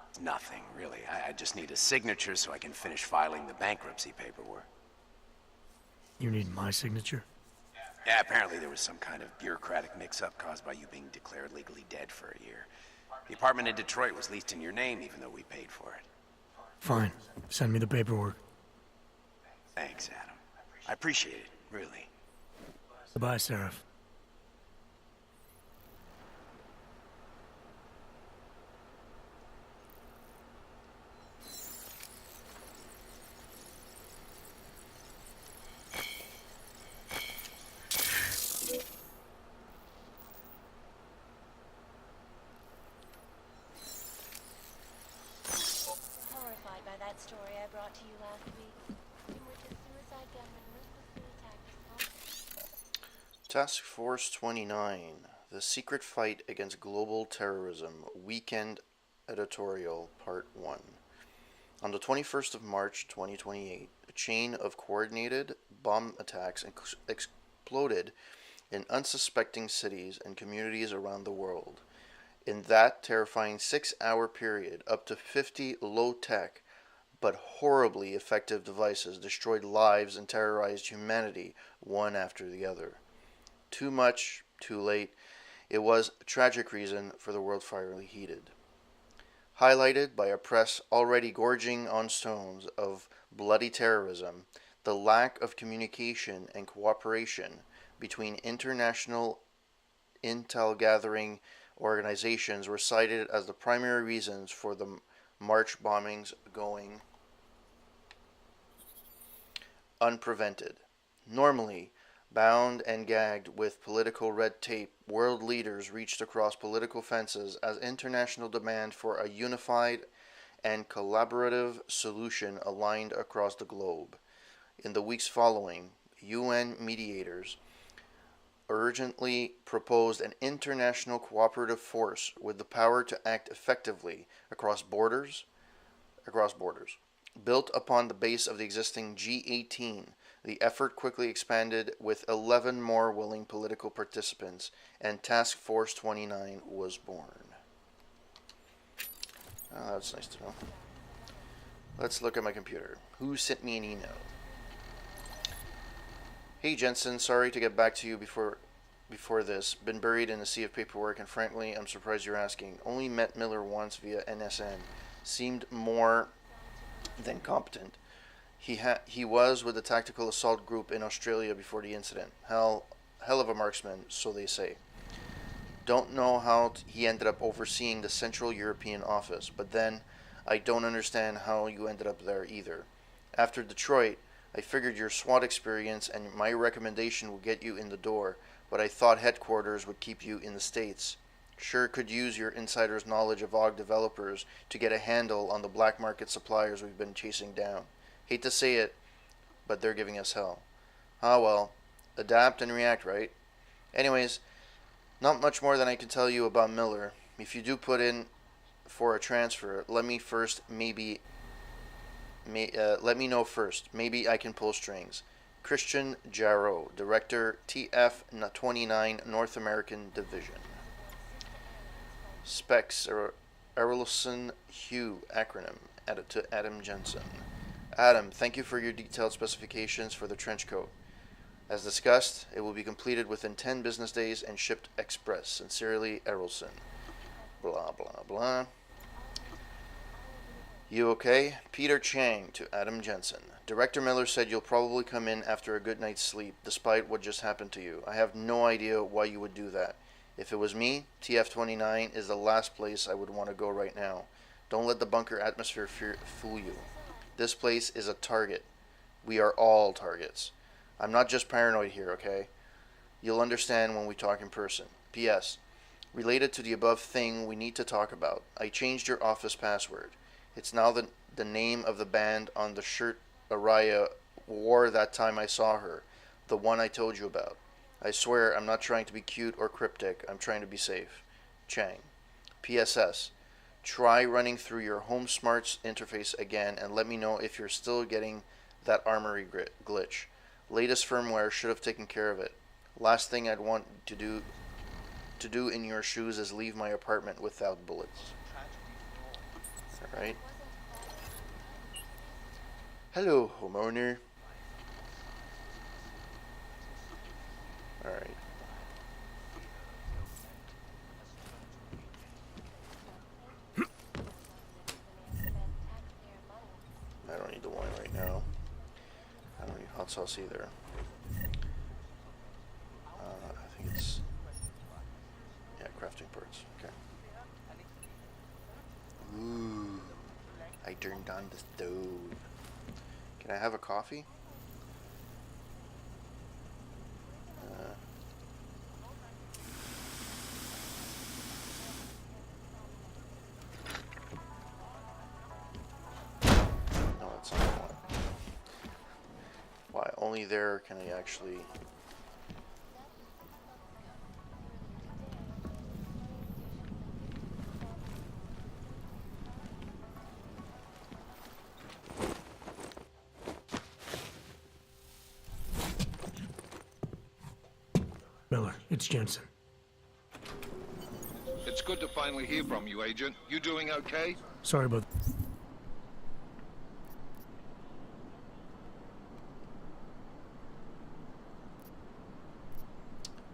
It's nothing, really. I just need a signature so I can finish filing the bankruptcy paperwork. You need my signature? Yeah, apparently there was some kind of bureaucratic mix-up caused by you being declared legally dead for a year. The apartment in Detroit was leased in your name, even though we paid for it. Fine. Send me the paperwork. Thanks, Adam. I appreciate it, really. Goodbye, Seraph. Horrified by that story I brought to you last week, in which a suicide gunman ruthlessly attacked his Task Force 29, The Secret Fight Against Global Terrorism, Weekend Editorial, Part 1. On the 21st of March 2028, a chain of coordinated bomb attacks exploded in unsuspecting cities and communities around the world. In that terrifying 6-hour period, up to 50 low-tech but horribly effective devices destroyed lives and terrorized humanity one after the other. Too much, too late. It was a tragic reason for the world fierily heated. Highlighted by a press already gorging on stones of bloody terrorism, the lack of communication and cooperation between international intel-gathering organizations were cited as the primary reasons for the March bombings going unprevented. Normally, bound and gagged with political red tape, world leaders reached across political fences as international demand for a unified and collaborative solution aligned across the globe. In the weeks following, UN mediators urgently proposed an international cooperative force with the power to act effectively across borders. Built upon the base of the existing G18, the effort quickly expanded with 11 more willing political participants, and Task Force 29 was born. Oh, that's nice to know. Let's look at my computer. Who sent me an email? Hey Jensen, sorry to get back to you before this. Been buried in a sea of paperwork, and frankly, I'm surprised you're asking. Only met Miller once via NSN. Seemed more than competent. He was with the Tactical Assault Group in Australia before the incident. Hell of a marksman, so they say. Don't know how he ended up overseeing the Central European office, but then I don't understand how you ended up there either. After Detroit, I figured your SWAT experience and my recommendation would get you in the door, but I thought headquarters would keep you in the States. Sure could use your insider's knowledge of AUG developers to get a handle on the black market suppliers we've been chasing down. Hate to say it, but they're giving us hell. Ah well, adapt and react, right? Anyways, not much more than I can tell you about Miller. If you do put in for a transfer, let me know first. Maybe I can pull strings. Christian Jarreau, Director, TF-29 North American Division. Specs, Errolson Hugh, acronym, added to Adam Jensen. Adam, thank you for your detailed specifications for the trench coat. As discussed, it will be completed within 10 business days and shipped express. Sincerely, Errolson. Blah, blah, blah. You okay? Peter Chang to Adam Jensen. Director Miller said you'll probably come in after a good night's sleep, despite what just happened to you. I have no idea why you would do that. If it was me, TF-29 is the last place I would want to go right now. Don't let the bunker atmosphere fool you. This place is a target. We are all targets. I'm not just paranoid here, okay? You'll understand when we talk in person. P.S. Related to the above thing we need to talk about, I changed your office password. It's now the name of the band on the shirt Araya wore that time I saw her, the one I told you about. I swear I'm not trying to be cute or cryptic. I'm trying to be safe. Chang. PSS. Try running through your Home Smarts interface again and let me know if you're still getting that armory glitch. Latest firmware should have taken care of it. Last thing I'd want to do in your shoes is leave my apartment without bullets. Alright. Hello, homeowner. Alright. I don't need the wine right now. I don't need hot sauce either. I think it's... yeah, crafting parts. Okay. Ooh. I turned on the stove. Can I have a coffee? No, that's not one. Why? Only there can I actually... Miller, it's Jensen. It's good to finally hear from you, Agent. You doing okay? Sorry about...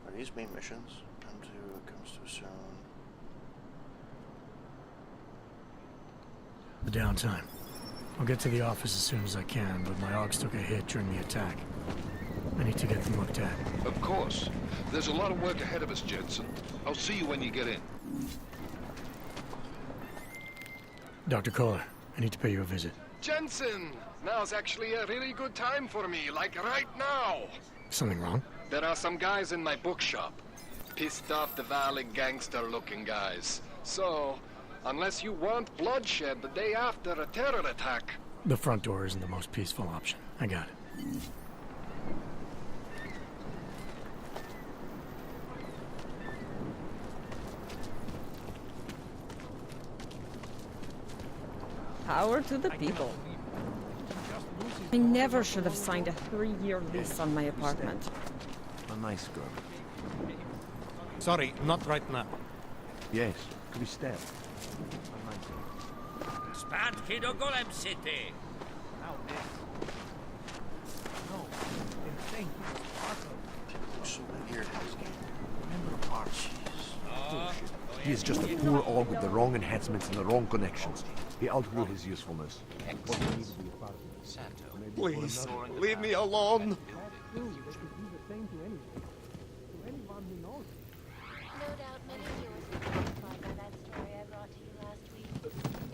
Are these main missions? Comes too soon. The downtime. I'll get to the office as soon as I can, but my AUGs took a hit during the attack. I need to get them looked at. Of course. There's a lot of work ahead of us, Jensen. I'll see you when you get in. Dr. Kohler, I need to pay you a visit. Jensen! Now's actually a really good time for me, like right now. Something wrong? There are some guys in my bookshop. Pissed off the Valley gangster-looking guys. So, unless you want bloodshed the day after a terror attack... The front door isn't the most peaceful option. I got it. Power to the people. I never should have signed a 3-year lease on my apartment. A nice girl. Sorry, not right now. Yes, Christelle. Expand Kido Golem City. Now this. No, insane. People look so weird in this game. Remember the part. He is just a poor org with the wrong enhancements and the wrong connections. He outgrew his usefulness. Please, leave me alone. No doubt many viewers were terrified by that story I brought to you last week,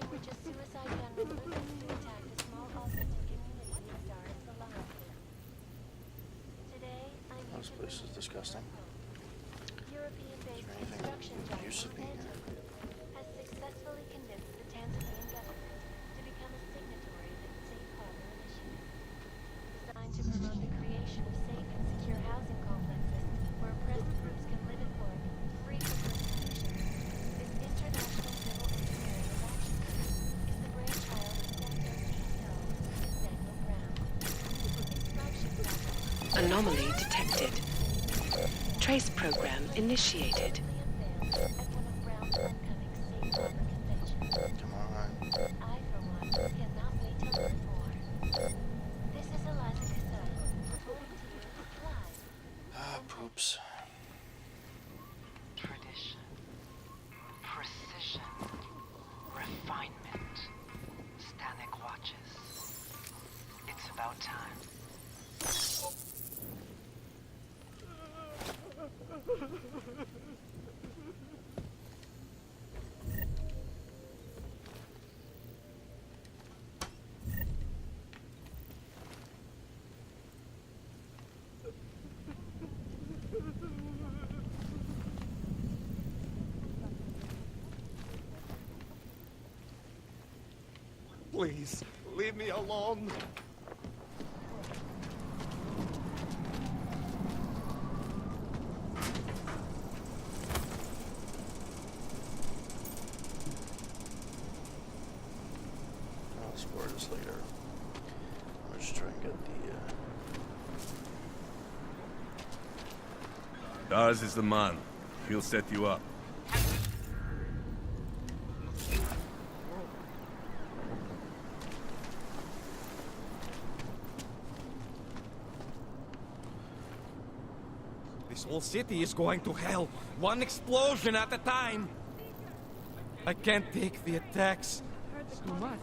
in which a suicide gunman purposely attacked a small augmented community near Dar es Salaam. Today, I'm here This to place bring is you disgusting. European-based construction giant Use of being here. has successfully convinced the Tanzanian government to become a signatory of its Safe Harbor initiative, designed to promote the creation of safe and secure housing complexes where oppressed groups can live and work free from persecution. This international civil engineering adoption is the brainchild of Santos CEO Daniel Brown. Its flagship project Anomaly detected. Trace program initiated. Come on. I, for one, cannot wait to learn more. This is Eliza Casella, reporting to you live. Ah, poops. Tradition, precision, refinement. Stanek watches. It's about time. Please, leave me alone. I'll explore this later. I'm just trying to get the, Dars is the man. He'll set you up. This whole city is going to hell. One explosion at a time. I can't take the attacks. It's too much.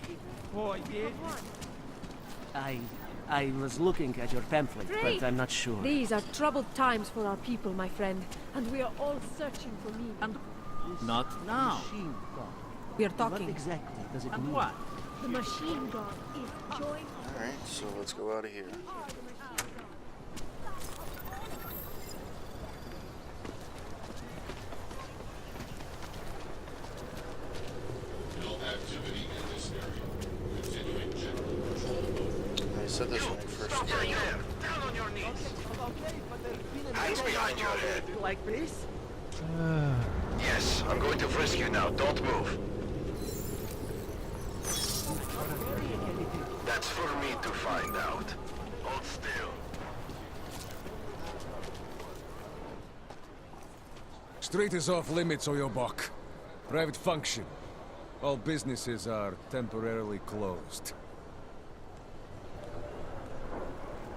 Oh, yeah. I was looking at your pamphlet, but I'm not sure. These are troubled times for our people, my friend, and we are all searching for meaning. Not now. We are talking. What exactly does it And mean? what? The machine god is joined. Alright, so let's go out of here. No activity in this area. Continuing general control. I said this when I first started. Down on your knees. Hands behind your head. Like this? Yes, I'm going to frisk you now. Don't move. That's for me to find out. Hold still. Street is off limits, Oyobok. Private function. All businesses are temporarily closed.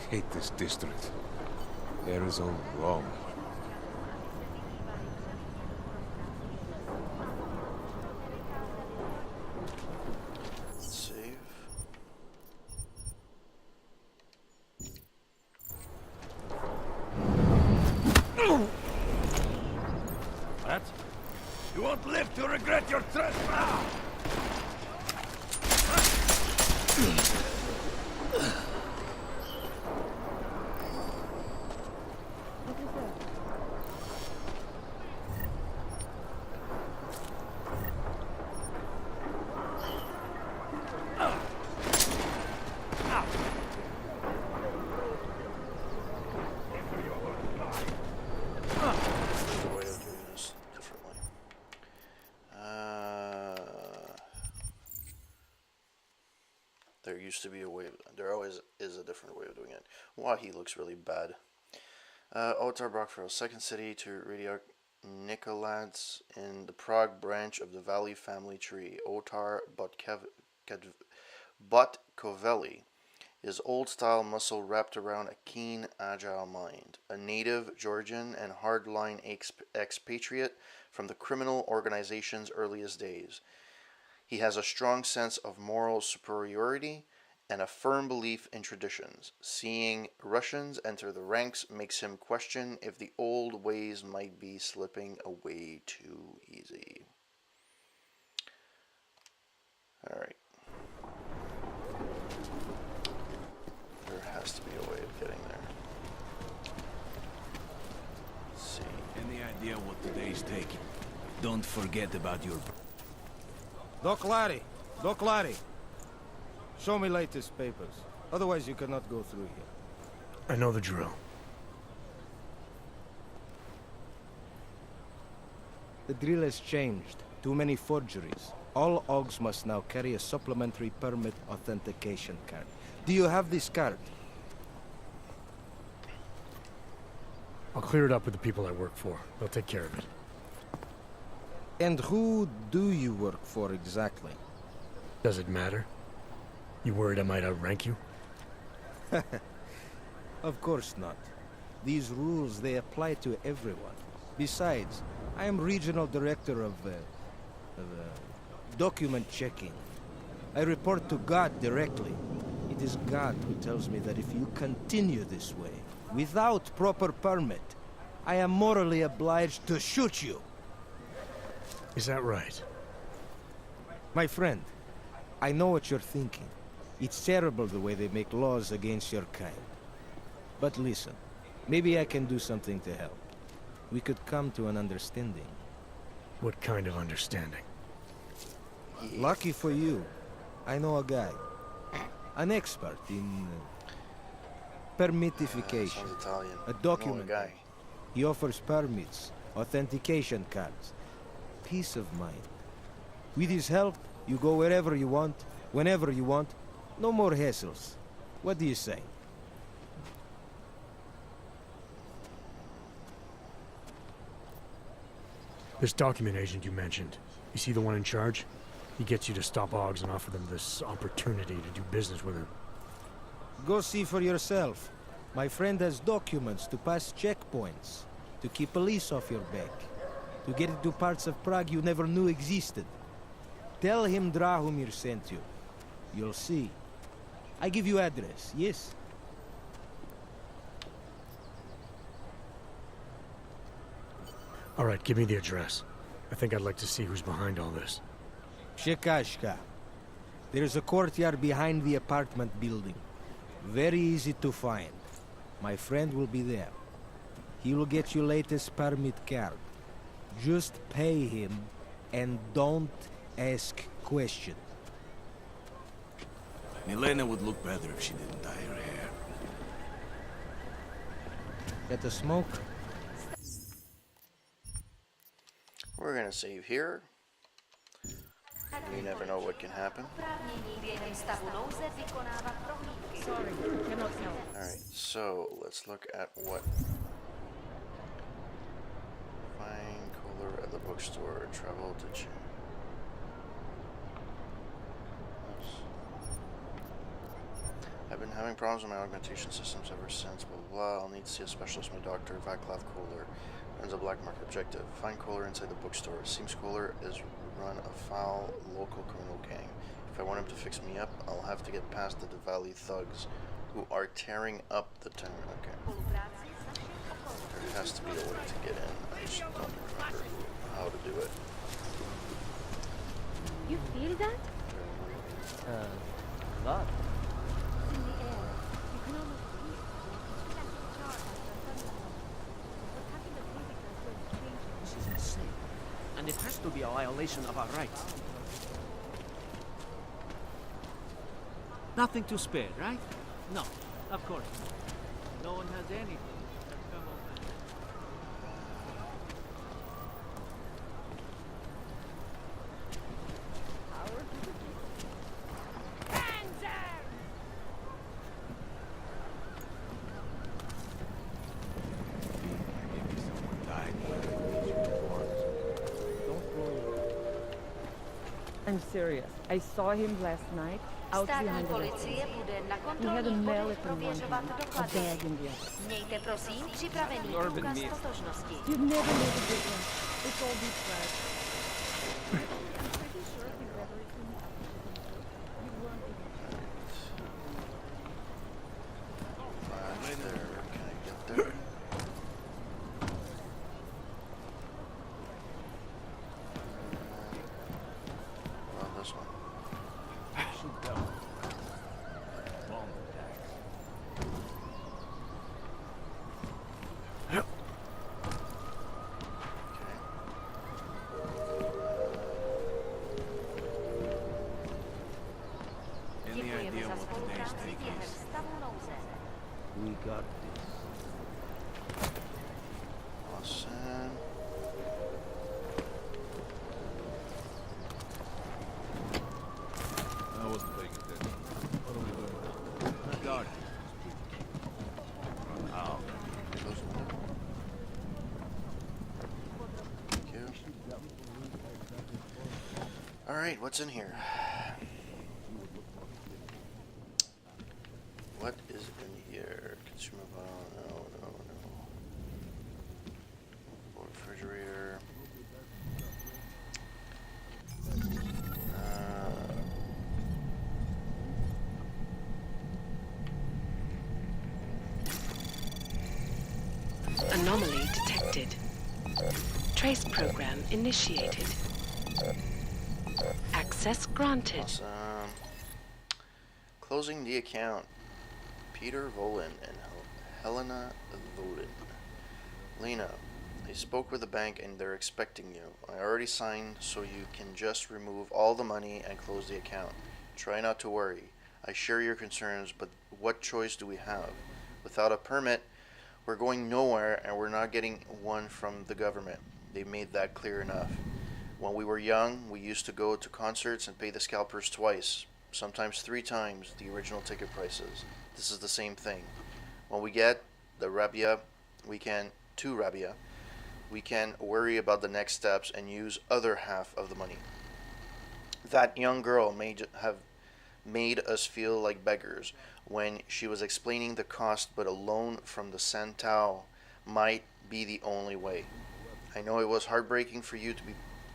Hate this district. Air is all wrong. Save. What? You won't live to regret your trespass! There's a way of doing this differently. There used to be a way. There always is a different way of doing it. Wow, he looks really bad. Otar Brockville, second city to Radio Nikolads in the Prague branch of the Valley family tree. Otar Botkovelli, his old-style muscle wrapped around a keen, agile mind. A native Georgian and hardline expatriate from the criminal organization's earliest days. He has a strong sense of moral superiority and a firm belief in traditions. Seeing Russians enter the ranks makes him question if the old ways might be slipping away too easy. Alright. There has to be a way of getting there. Let's see. Any idea what today's taking? Don't forget about your... Doc Larry! Doc Larry! Show me latest papers. Otherwise you cannot go through here. I know the drill. The drill has changed. Too many forgeries. All OGs must now carry a supplementary permit authentication card. Do you have this card? I'll clear it up with the people I work for. They'll take care of it. And who do you work for exactly? Does it matter? You worried I might outrank you? Of course not. These rules, they apply to everyone. Besides, I am regional director of document checking. I report to God directly. It is God who tells me that if you continue this way, without proper permit, I am morally obliged to shoot you. Is that right? My friend, I know what you're thinking. It's terrible the way they make laws against your kind. But listen, maybe I can do something to help. We could come to an understanding. What kind of understanding? Lucky for you, I know a guy. An expert in permitification. Sounds Italian. A document guy. He offers permits, authentication cards, peace of mind. With his help, you go wherever you want, whenever you want. No more hassles. What do you say? This document agent you mentioned, you see the one in charge? He gets you to stop OGs and offer them this opportunity to do business with her. Go see for yourself. My friend has documents to pass checkpoints, to keep police off your back, to get into parts of Prague you never knew existed. Tell him Drahomir sent you. You'll see. I give you address, yes? All right, give me the address. I think I'd like to see who's behind all this. Shekashka. There's a courtyard behind the apartment building. Very easy to find. My friend will be there. He will get you latest permit card. Just pay him and don't ask questions. Milena would look better if she didn't dye her hair. Get a smoke? We're gonna save here. You never know what can happen. Sorry, cannot help. Alright, so let's look at what. Find cooler at the bookstore. Travel to Oops. I've been having problems with my augmentation systems ever since. Blah blah blah. I'll need to see a specialist, my doctor. Vaclav Kohler. Runs a black market objective. Find Kohler inside the bookstore. Seems Kohler is run a foul local criminal gang. If I want him to fix me up, I'll have to get past the Diwali thugs who are tearing up the town. Okay. There has to be a way to get in. I just don't remember how to do it. You feel that? A lot. It's in the air. You can almost feel it. It's like a charge after a thunderstorm. What's happened to physics is going to change it. This is insane. And it has to be a violation of our rights. Nothing to spare, right? No, of course not. No one has anything. Come on, man. I'm serious. I saw him last night out Státní behind the policie restaurant. bude na He had a kontrolních bodech mallet in one prověřovat hand, a doklady. bag in the other. Mějte prosím připravený průkaz totožnosti. You'd never know the difference. It's all deep fried. I'm pretty sure he's everything. You weren't Right there. Can I get there? Well, this one. Any idea what today's take is? We got this. Awesome. I wasn't paying attention. What are we doing now? Dark. Oh. Thank you. Alright, what's in here? What is in here? Consumer bottle, no. Refrigerator. Anomaly detected. Trace program initiated. Access granted. Awesome. Closing the account. Peter Volin and Helena Volin. Lena, I spoke with the bank and they're expecting you. I already signed, so you can just remove all the money and close the account. Try not to worry. I share your concerns, but what choice do we have? Without a permit, we're going nowhere and we're not getting one from the government. They made that clear enough. When we were young, we used to go to concerts and pay the scalpers twice, sometimes 3 times the original ticket prices. This is the same thing. When we get the Rabia, we can worry about the next steps and use other half of the money. That young girl may have made us feel like beggars when she was explaining the cost, but a loan from the Santao might be the only way. I know it was heartbreaking for you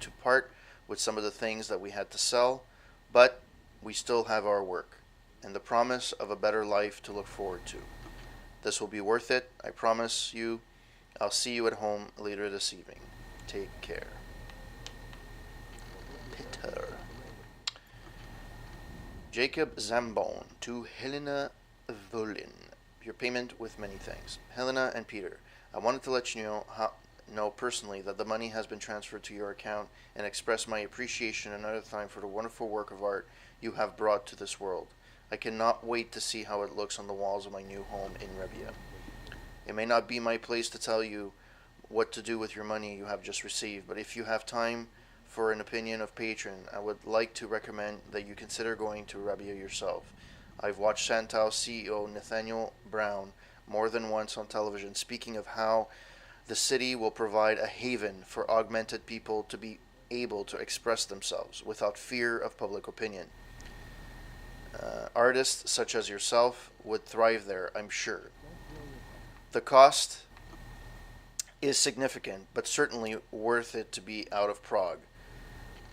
to part with some of the things that we had to sell, but we still have our work and the promise of a better life to look forward to. This will be worth it, I promise you. I'll see you at home later this evening. Take care. Peter. Jacob Zambon to Helena Volin. Your payment with many thanks. Helena and Peter, I wanted to let you know personally that the money has been transferred to your account and express my appreciation another time for the wonderful work of art you have brought to this world. I cannot wait to see how it looks on the walls of my new home in Rebia. It may not be my place to tell you what to do with your money you have just received, but if you have time for an opinion of patron, I would like to recommend that you consider going to Rebia yourself. I've watched Santao CEO Nathaniel Brown more than once on television speaking of how the city will provide a haven for augmented people to be able to express themselves without fear of public opinion. Artists such as yourself would thrive there, I'm sure. The cost is significant, but certainly worth it to be out of Prague.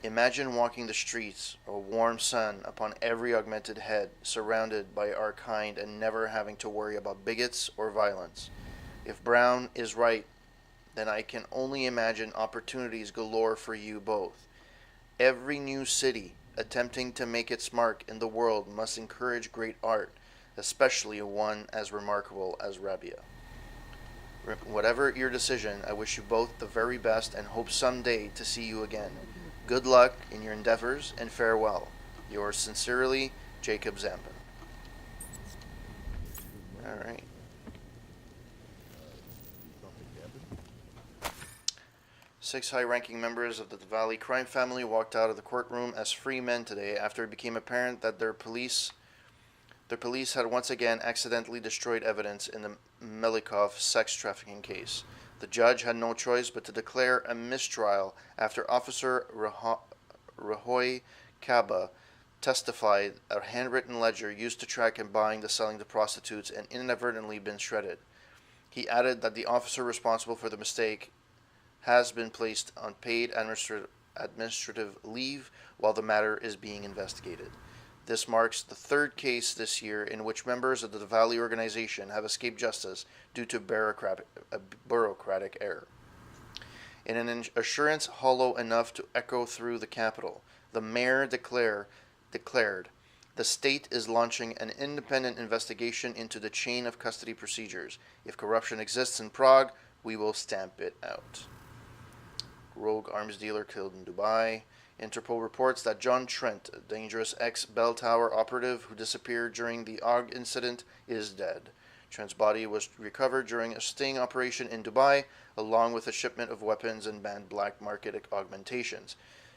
Imagine walking the streets, a warm sun upon every augmented head, surrounded by our kind and never having to worry about bigots or violence. If Brown is right, then I can only imagine opportunities galore for you both. Every new city attempting to make its mark in the world must encourage great art, especially one as remarkable as Rabia. Whatever your decision, I wish you both the very best and hope someday to see you again. Good luck in your endeavors and farewell. Yours sincerely, Jacob Zambon. Alright. 6 high-ranking members of the Valley crime family walked out of the courtroom as free men today after it became apparent that their police had once again accidentally destroyed evidence in the Melikov sex trafficking case. The judge had no choice but to declare a mistrial after Officer Rahoy Kaba testified a handwritten ledger used to track him buying and selling the prostitutes and inadvertently been shredded. He added that the officer responsible for the mistake has been placed on paid administrative leave while the matter is being investigated. This marks the third case this year in which members of the Valley organization have escaped justice due to bureaucratic error. In an assurance hollow enough to echo through the capital, the mayor declared, the state is launching an independent investigation into the chain of custody procedures. If corruption exists in Prague, we will stamp it out. Rogue arms dealer killed in Dubai. Interpol reports that John Trent, a dangerous ex-Bell Tower operative who disappeared during the AUG incident, is dead. Trent's body was recovered during a sting operation in Dubai, along with a shipment of weapons and banned black market augmentations.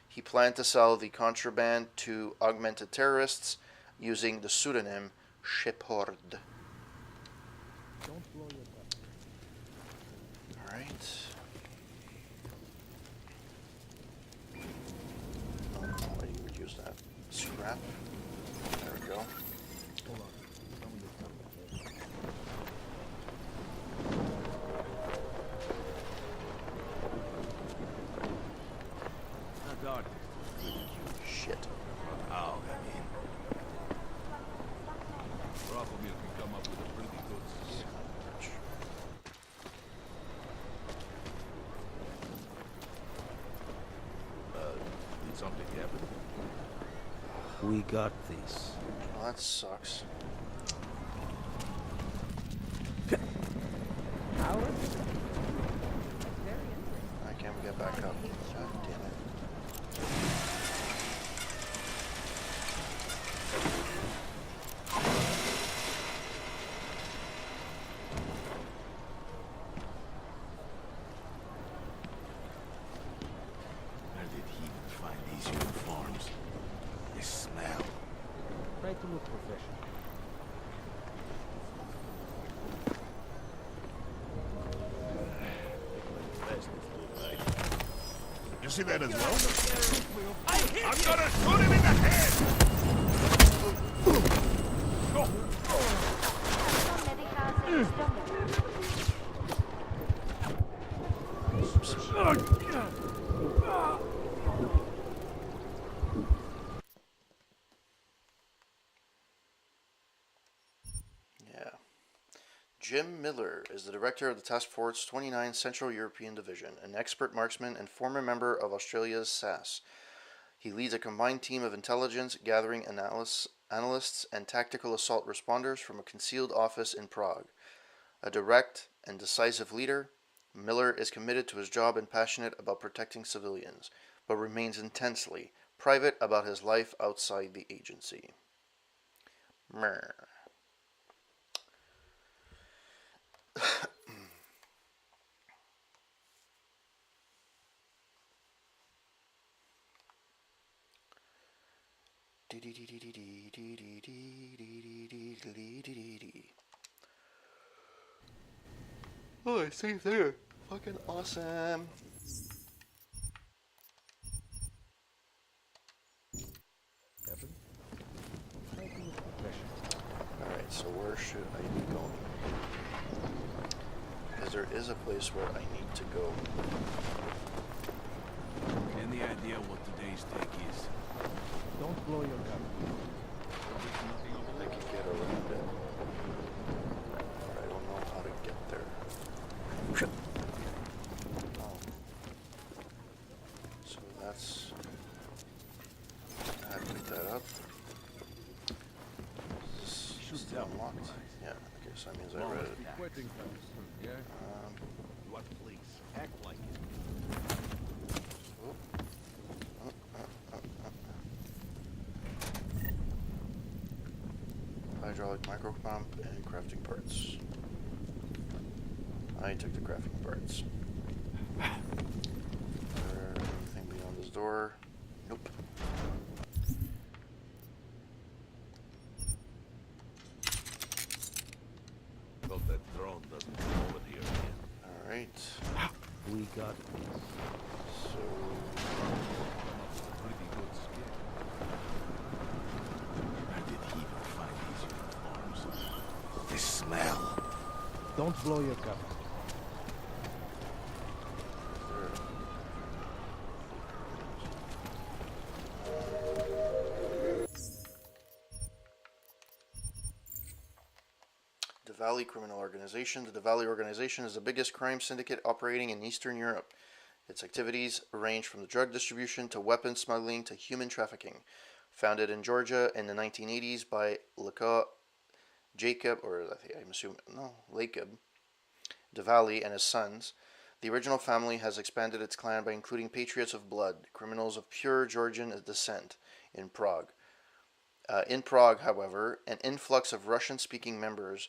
He planned to sell the contraband to augmented terrorists using the pseudonym Shepard. Alright. I would use that scrap. There we go. Hold on. Shit. Oh, I mean. Rafamir can come up with a pretty good sketch. Did something happen? We got this. Well, that sucks. I can't get back up. God damn it. Where did he find these uniforms? They smell. Try to look professional. You see that as well? I'm gonna shoot him in the head! Yeah. Jim Miller is the director of the Task Force 29 Central European Division, an expert marksman and former member of Australia's SAS. He leads a combined team of intelligence gathering analysts and tactical assault responders from a concealed office in Prague. A direct and decisive leader, Miller is committed to his job and passionate about protecting civilians, but remains intensely private about his life outside the agency. Meh. Oh, it's safe there. Fucking awesome. Alright, so where should I be going? Because there is a place where I need to go. Any idea what today's take is? Don't blow your gun. I can get around it. But I don't know how to get there. Oh. So that's... I picked that up. Is this still unlocked? Yeah, okay, so that means I read it. What please? Act like it. Hydraulic micro pump and crafting parts. I took the crafting parts. Is there anything beyond this door? Nope. Hope that drone doesn't come over here again. Alright. We got this. So... Pretty good skill. Don't blow your cover. Diwali Criminal Organization. The Diwali Organization is the biggest crime syndicate operating in Eastern Europe. Its activities range from the drug distribution to weapons smuggling to human trafficking. Founded in Georgia in the 1980s by Jacob Diwali and his sons, the original family has expanded its clan by including patriots of blood, criminals of pure Georgian descent, in Prague. In Prague, however, an influx of Russian-speaking members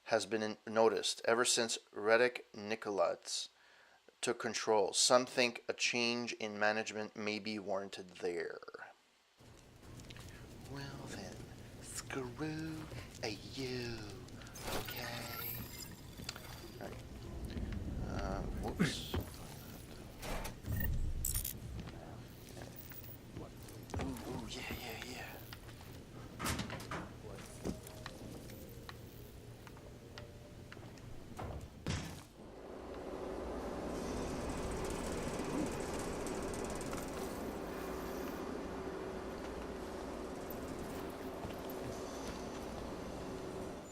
has been noticed ever since Radek Nikolats took control. Some think a change in management may be warranted there. Well then, screw you, okay? Alright. Whoops. Ooh, yeah.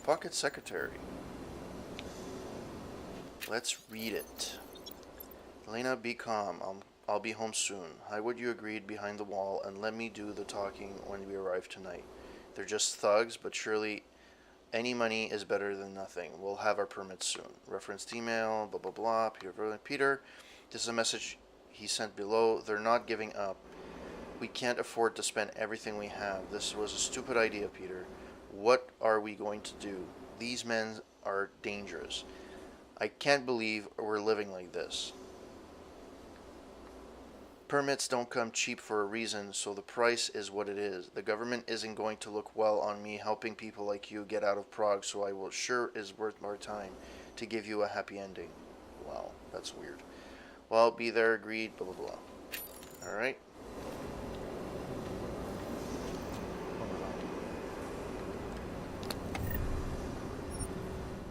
Pocket Secretary. Let's read it. Elena, be calm. I'll be home soon. Hi, would you agreed behind the wall and let me do the talking when we arrive tonight. They're just thugs, but surely any money is better than nothing. We'll have our permits soon. Referenced email, blah blah blah. Peter, this is a message he sent below. They're not giving up. We can't afford to spend everything we have. This was a stupid idea, Peter. What are we going to do? These men are dangerous. I can't believe we're living like this. Permits don't come cheap for a reason, so the price is what it is. The government isn't going to look well on me helping people like you get out of Prague, so I will sure is worth our time to give you a happy ending. Wow, that's weird. Well, I'll be there, agreed, blah blah blah. Alright.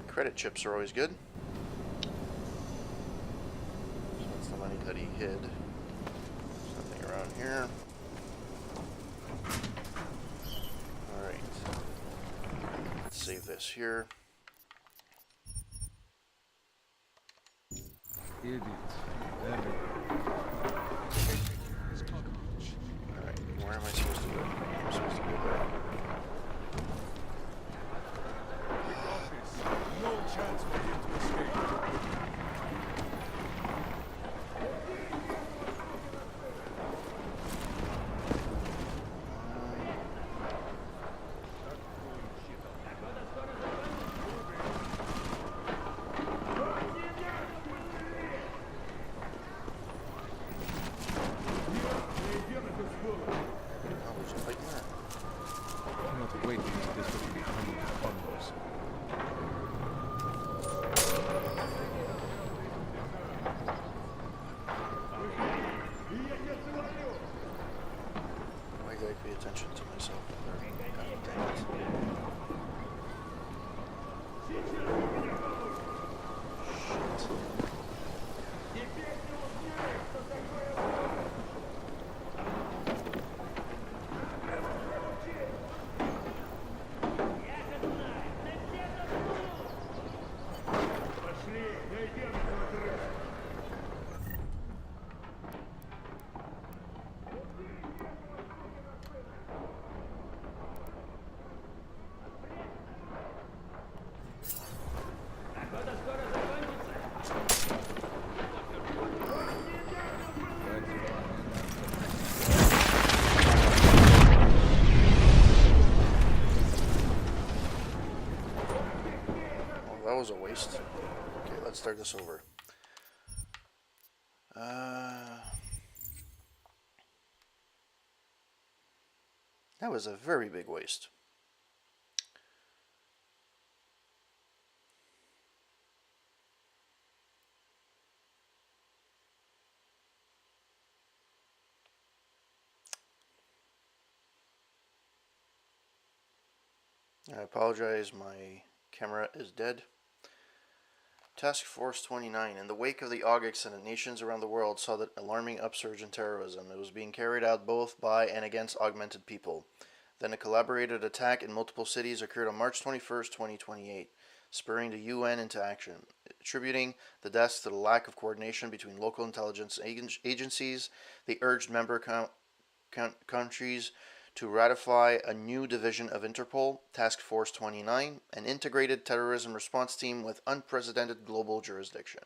Credit chips are always good. So that's the money that he hid. There's nothing around here. Alright. Let's save this here. Idiot. Alright, where am I supposed to go? I'm supposed to go there. No chance for him to escape. Pay attention to myself. God dang it. That was a waste. Okay, let's start this over. That was a very big waste. I apologize, my camera is dead. Task Force 29. In the wake of the Aug incident, nations around the world saw the alarming upsurge in terrorism. It was being carried out both by and against augmented people. Then a collaborated attack in multiple cities occurred on March 21st, 2028, spurring the UN into action. Attributing the deaths to the lack of coordination between local intelligence agencies, they urged member countries to ratify a new division of Interpol, Task Force 29, an integrated terrorism response team with unprecedented global jurisdiction.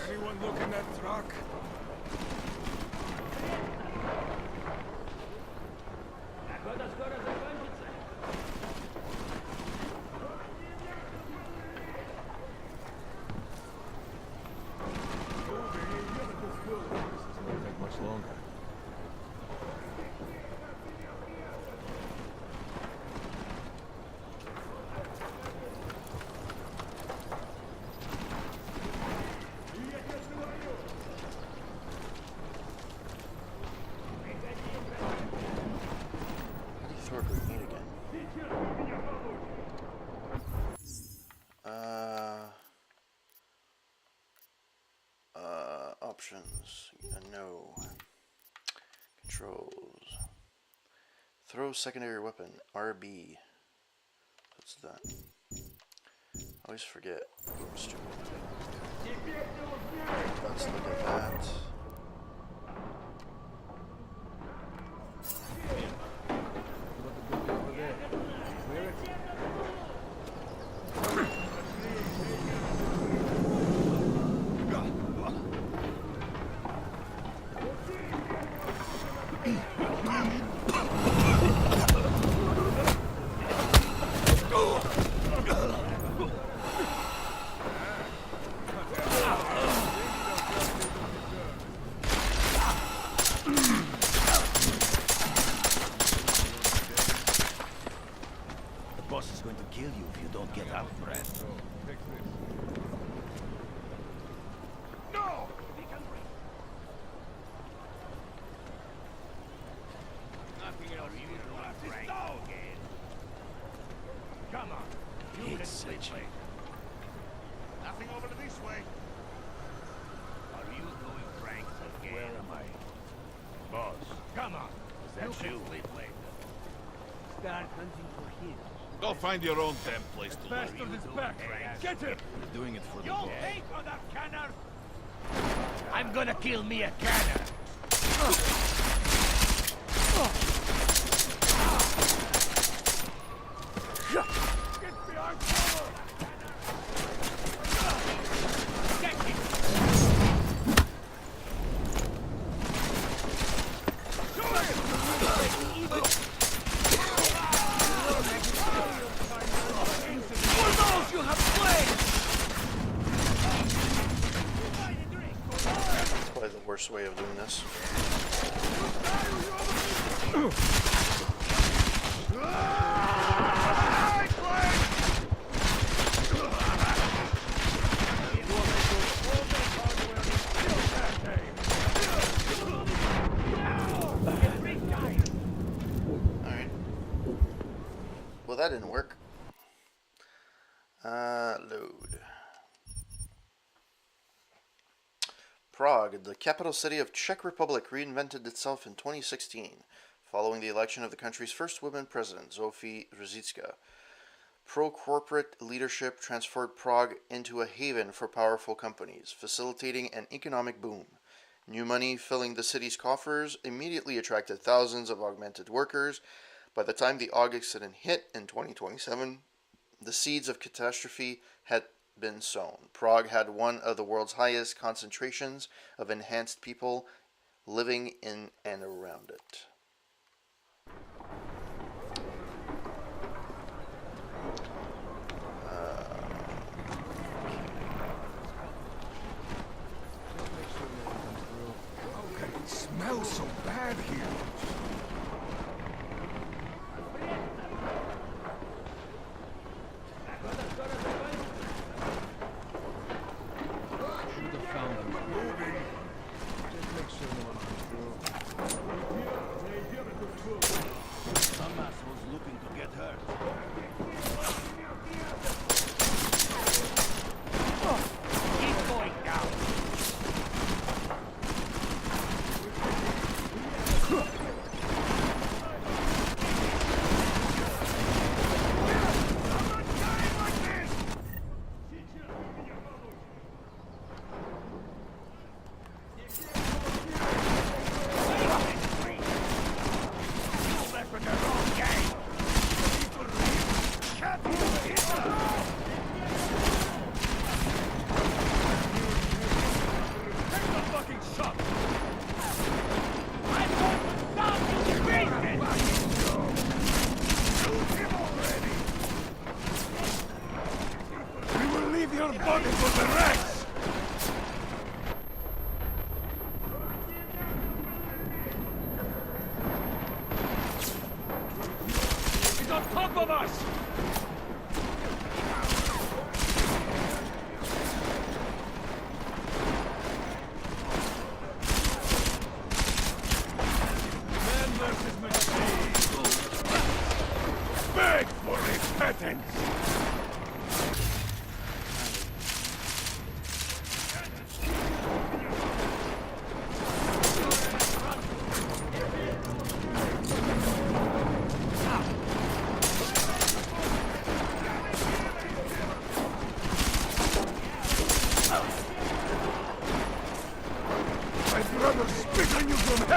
Anyone look in that truck? Longer. How do you throw a grenade again? Options. No. Controls. Throw secondary weapon. RB. What's that? I always forget. I'm stupid. Let's look at that. Nothing over this way. Are you doing pranks again? Where am I? Boss. Come on. Is that you? Start hunting for him. Go find your own damn place to live. Bastard is back. Get him! We're doing it for the You boss. hate on that canner? I'm gonna kill me a canner. Get behind cover! You have played! That's probably the worst way of doing this. Alright. Well, that didn't work. Load. Prague, the capital city of Czech Republic, reinvented itself in 2016, following the election of the country's first woman president, Zofie Rzicka. Pro-corporate leadership transformed Prague into a haven for powerful companies, facilitating an economic boom. New money filling the city's coffers immediately attracted thousands of augmented workers. By the time the Aug incident hit in 2027, the seeds of catastrophe had been sown. Prague had one of the world's highest concentrations of enhanced people living in and around it. How can it smell so bad here? Should have found them. Moving. Just make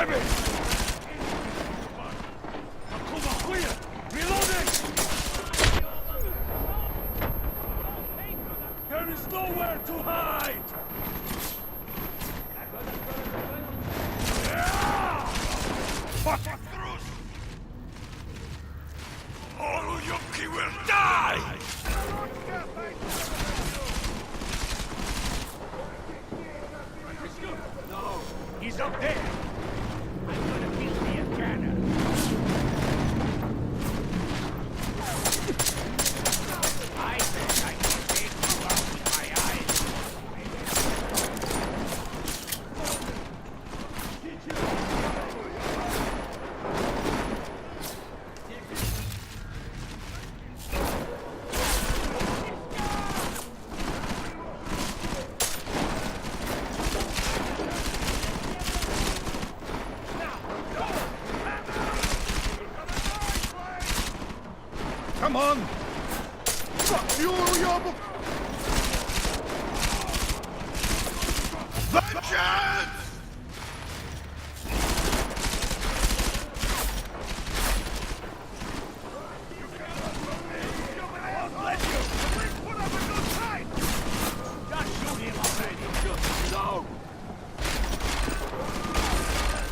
Damn it! Akuma, clear! Reloading! There is nowhere to hide! Fuck! All Yuki will die! No! He's up there! I'm gonna kill the cannon! I think I can take you out with my eyes! Come on! Fuck you, Yobo! Vengeance!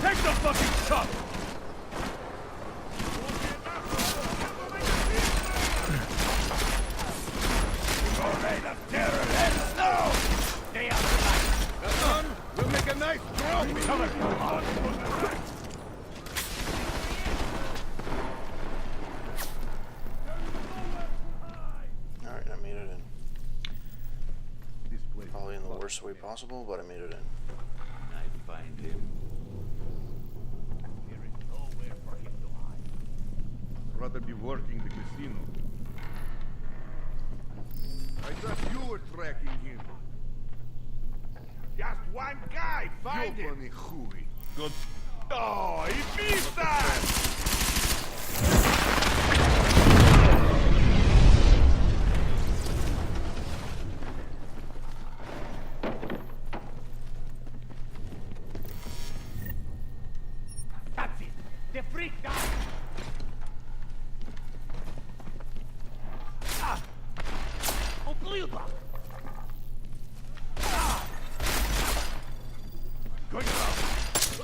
Take the fucking shot! Your reign of terror ends now! Stay out of sight! Son, we'll make a nice drop! Cover! Alright, I made it in. Probably in the worst way possible, but I made it in. I find him. There is nowhere for him to hide. Rather be working the casino. I thought you were tracking him. Just one guy, find him! Ёбаный хуй. Good. Oh, he beat that! That's it! The freak died! Ah! Obliwa! Ah! Good enough!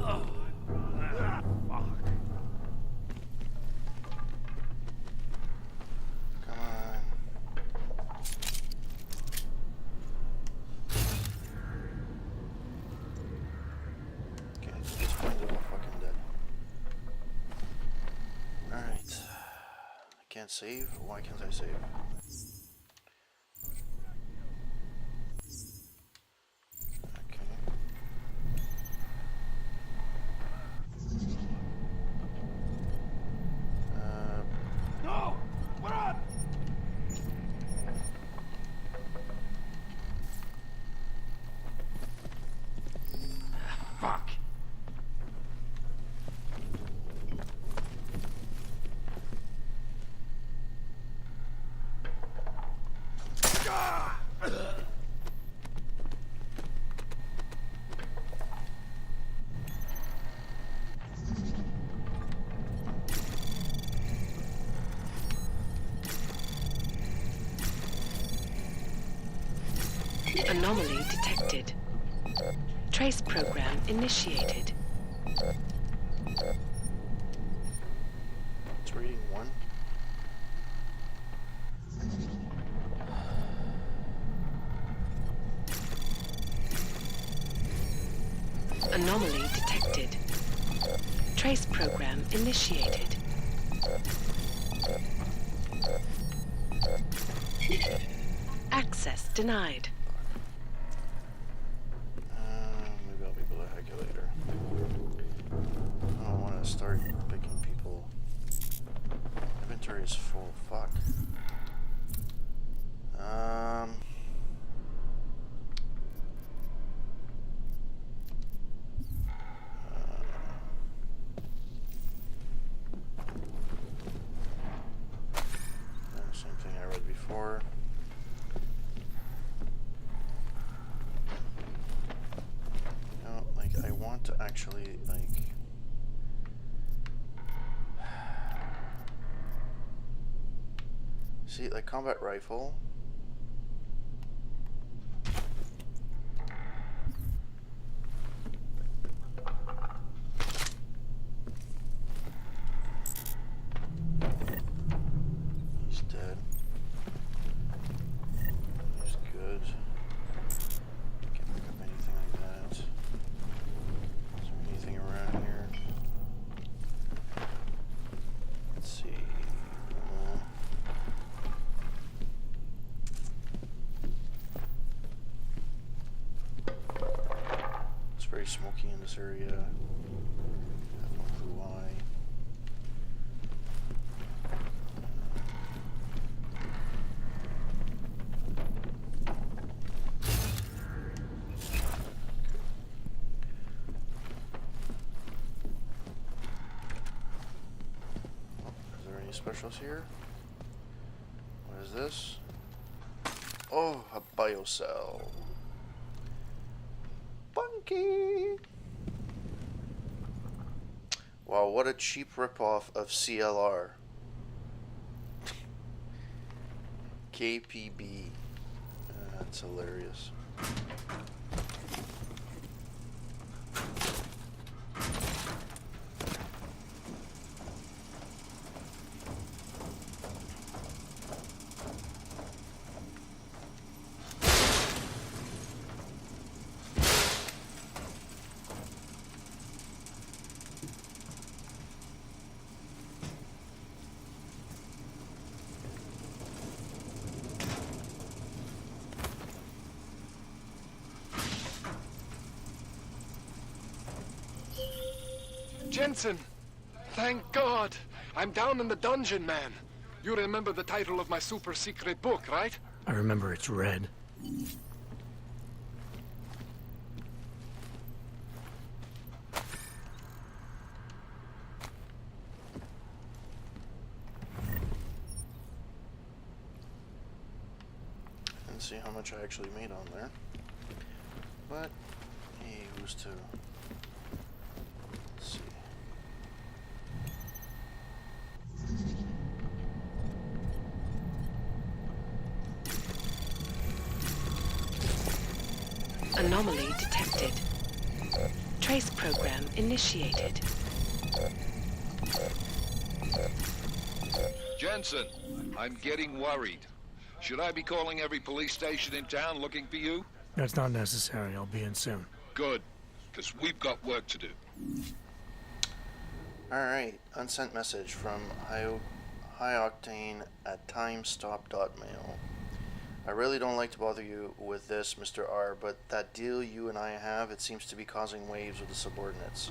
Ah, fuck. Come on. Okay, at this point they're all fucking dead. Alright. I can't save? Why can't I save? No! Run! Fuck! Anomaly detected. Trace program initiated. It's reading 1. Anomaly detected. Trace program initiated. Access denied. Maybe I'll be able to hack it later. I don't want to start picking people. Inventory is full. Fuck. Same thing I read before. No, like I want to actually, like... See, like, combat rifle. He's dead. He's good. Can't pick up anything like that. Is there anything around here? Let's see. It's very smoky in this area. I have no clue why. Is there any specials here? What is this? Oh, a biocell. Bunky! Wow, what a cheap ripoff of CLR. KPB. That's hilarious. Jensen! Thank God! I'm down in the dungeon, man. You remember the title of my super secret book, right? I remember it's red. And see how much I actually made on there. But, hey, who's to... Let's see. Anomaly detected. Trace program initiated. Jensen, I'm getting worried. Should I be calling every police station in town looking for you? That's not necessary. I'll be in soon. Good, because we've got work to do. Alright, unsent message from High Octane at timestop.mail. I really don't like to bother you with this, Mr. R, but that deal you and I have, it seems to be causing waves with the subordinates.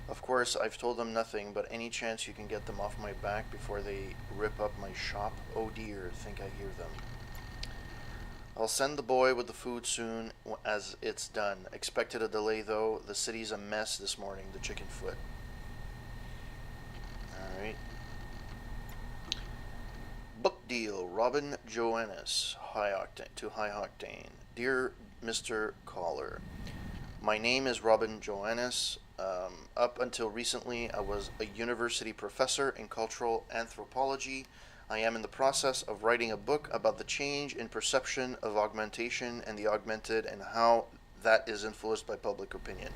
Of course, I've told them nothing, but any chance you can get them off my back before they rip up my shop? Oh dear, think I hear them. I'll send the boy with the food soon as it's done. Expected a delay though. The city's a mess this morning, the chicken foot. Alright. Book deal, Robin Joannis, to High Octane. Dear Mr. Caller, my name is Robin Joannis. Up until recently, I was a university professor in cultural anthropology. I am in the process of writing a book about the change in perception of augmentation and the augmented and how that is influenced by public opinion.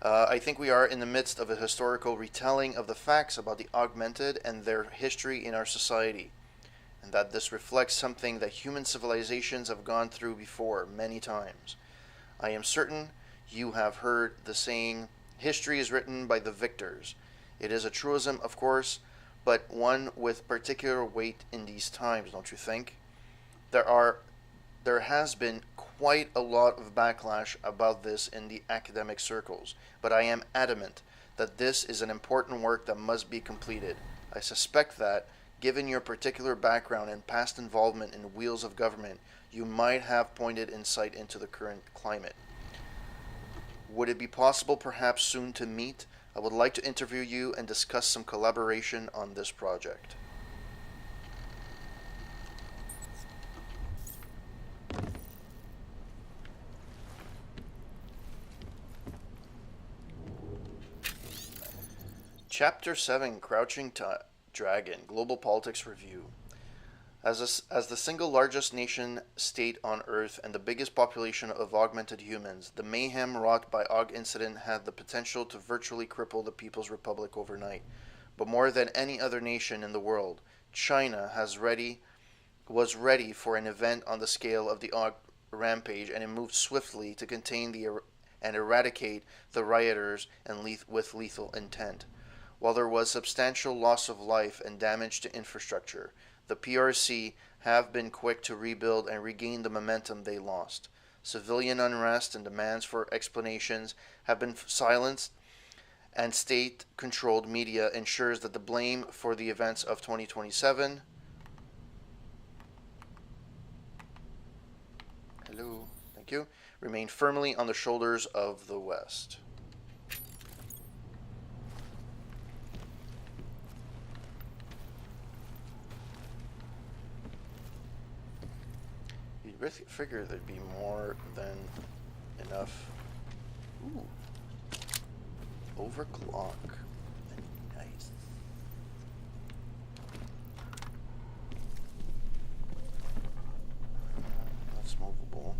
I think we are in the midst of a historical retelling of the facts about the augmented and their history in our society, and that this reflects something that human civilizations have gone through before many times. I am certain you have heard the saying, history is written by the victors. It is a truism, of course, but one with particular weight in these times, don't you think? There has been quite a lot of backlash about this in the academic circles, but I am adamant that this is an important work that must be completed. I suspect that, given your particular background and past involvement in wheels of government, you might have pointed insight into the current climate. Would it be possible perhaps soon to meet? I would like to interview you and discuss some collaboration on this project. Chapter 7, Crouching Dragon, Global Politics Review. As the single largest nation state on Earth and the biggest population of augmented humans, the mayhem wrought by Aug Incident had the potential to virtually cripple the People's Republic overnight. But more than any other nation in the world, China was ready for an event on the scale of the Aug rampage, and it moved swiftly to contain and eradicate the rioters with lethal intent. While there was substantial loss of life and damage to infrastructure, the PRC have been quick to rebuild and regain the momentum they lost. Civilian unrest and demands for explanations have been silenced, and state-controlled media ensures that the blame for the events of 2027 remain firmly on the shoulders of the West. You'd figure there'd be more than enough. Ooh. Overclock. Nice. That's movable.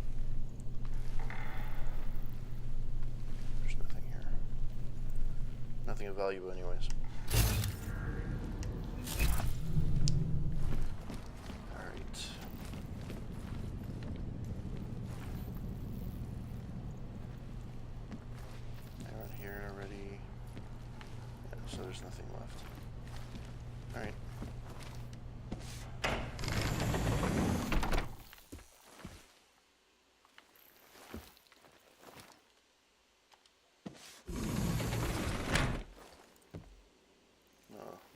There's nothing here. Nothing of value anyways. So there's nothing left. Alright.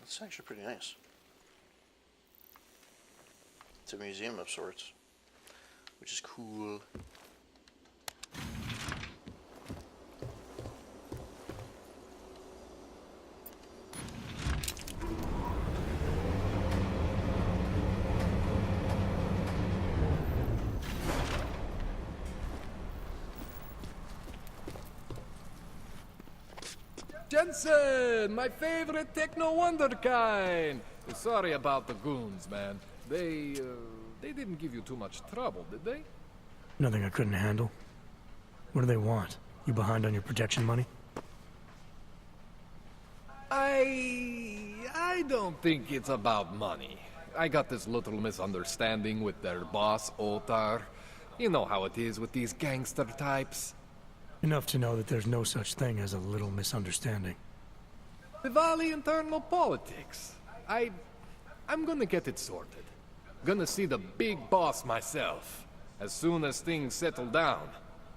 That's actually pretty nice. It's a museum of sorts, which is cool. Jensen, my favorite techno wonderkind. Sorry about the goons, man. They didn't give you too much trouble, did they? Nothing I couldn't handle. What do they want? You behind on your protection money? I don't think it's about money. I got this little misunderstanding with their boss, Otar. You know how it is with these gangster types. Enough to know that there's no such thing as a little misunderstanding. The Valley internal politics. I'm gonna get it sorted. Gonna see the big boss myself. As soon as things settle down.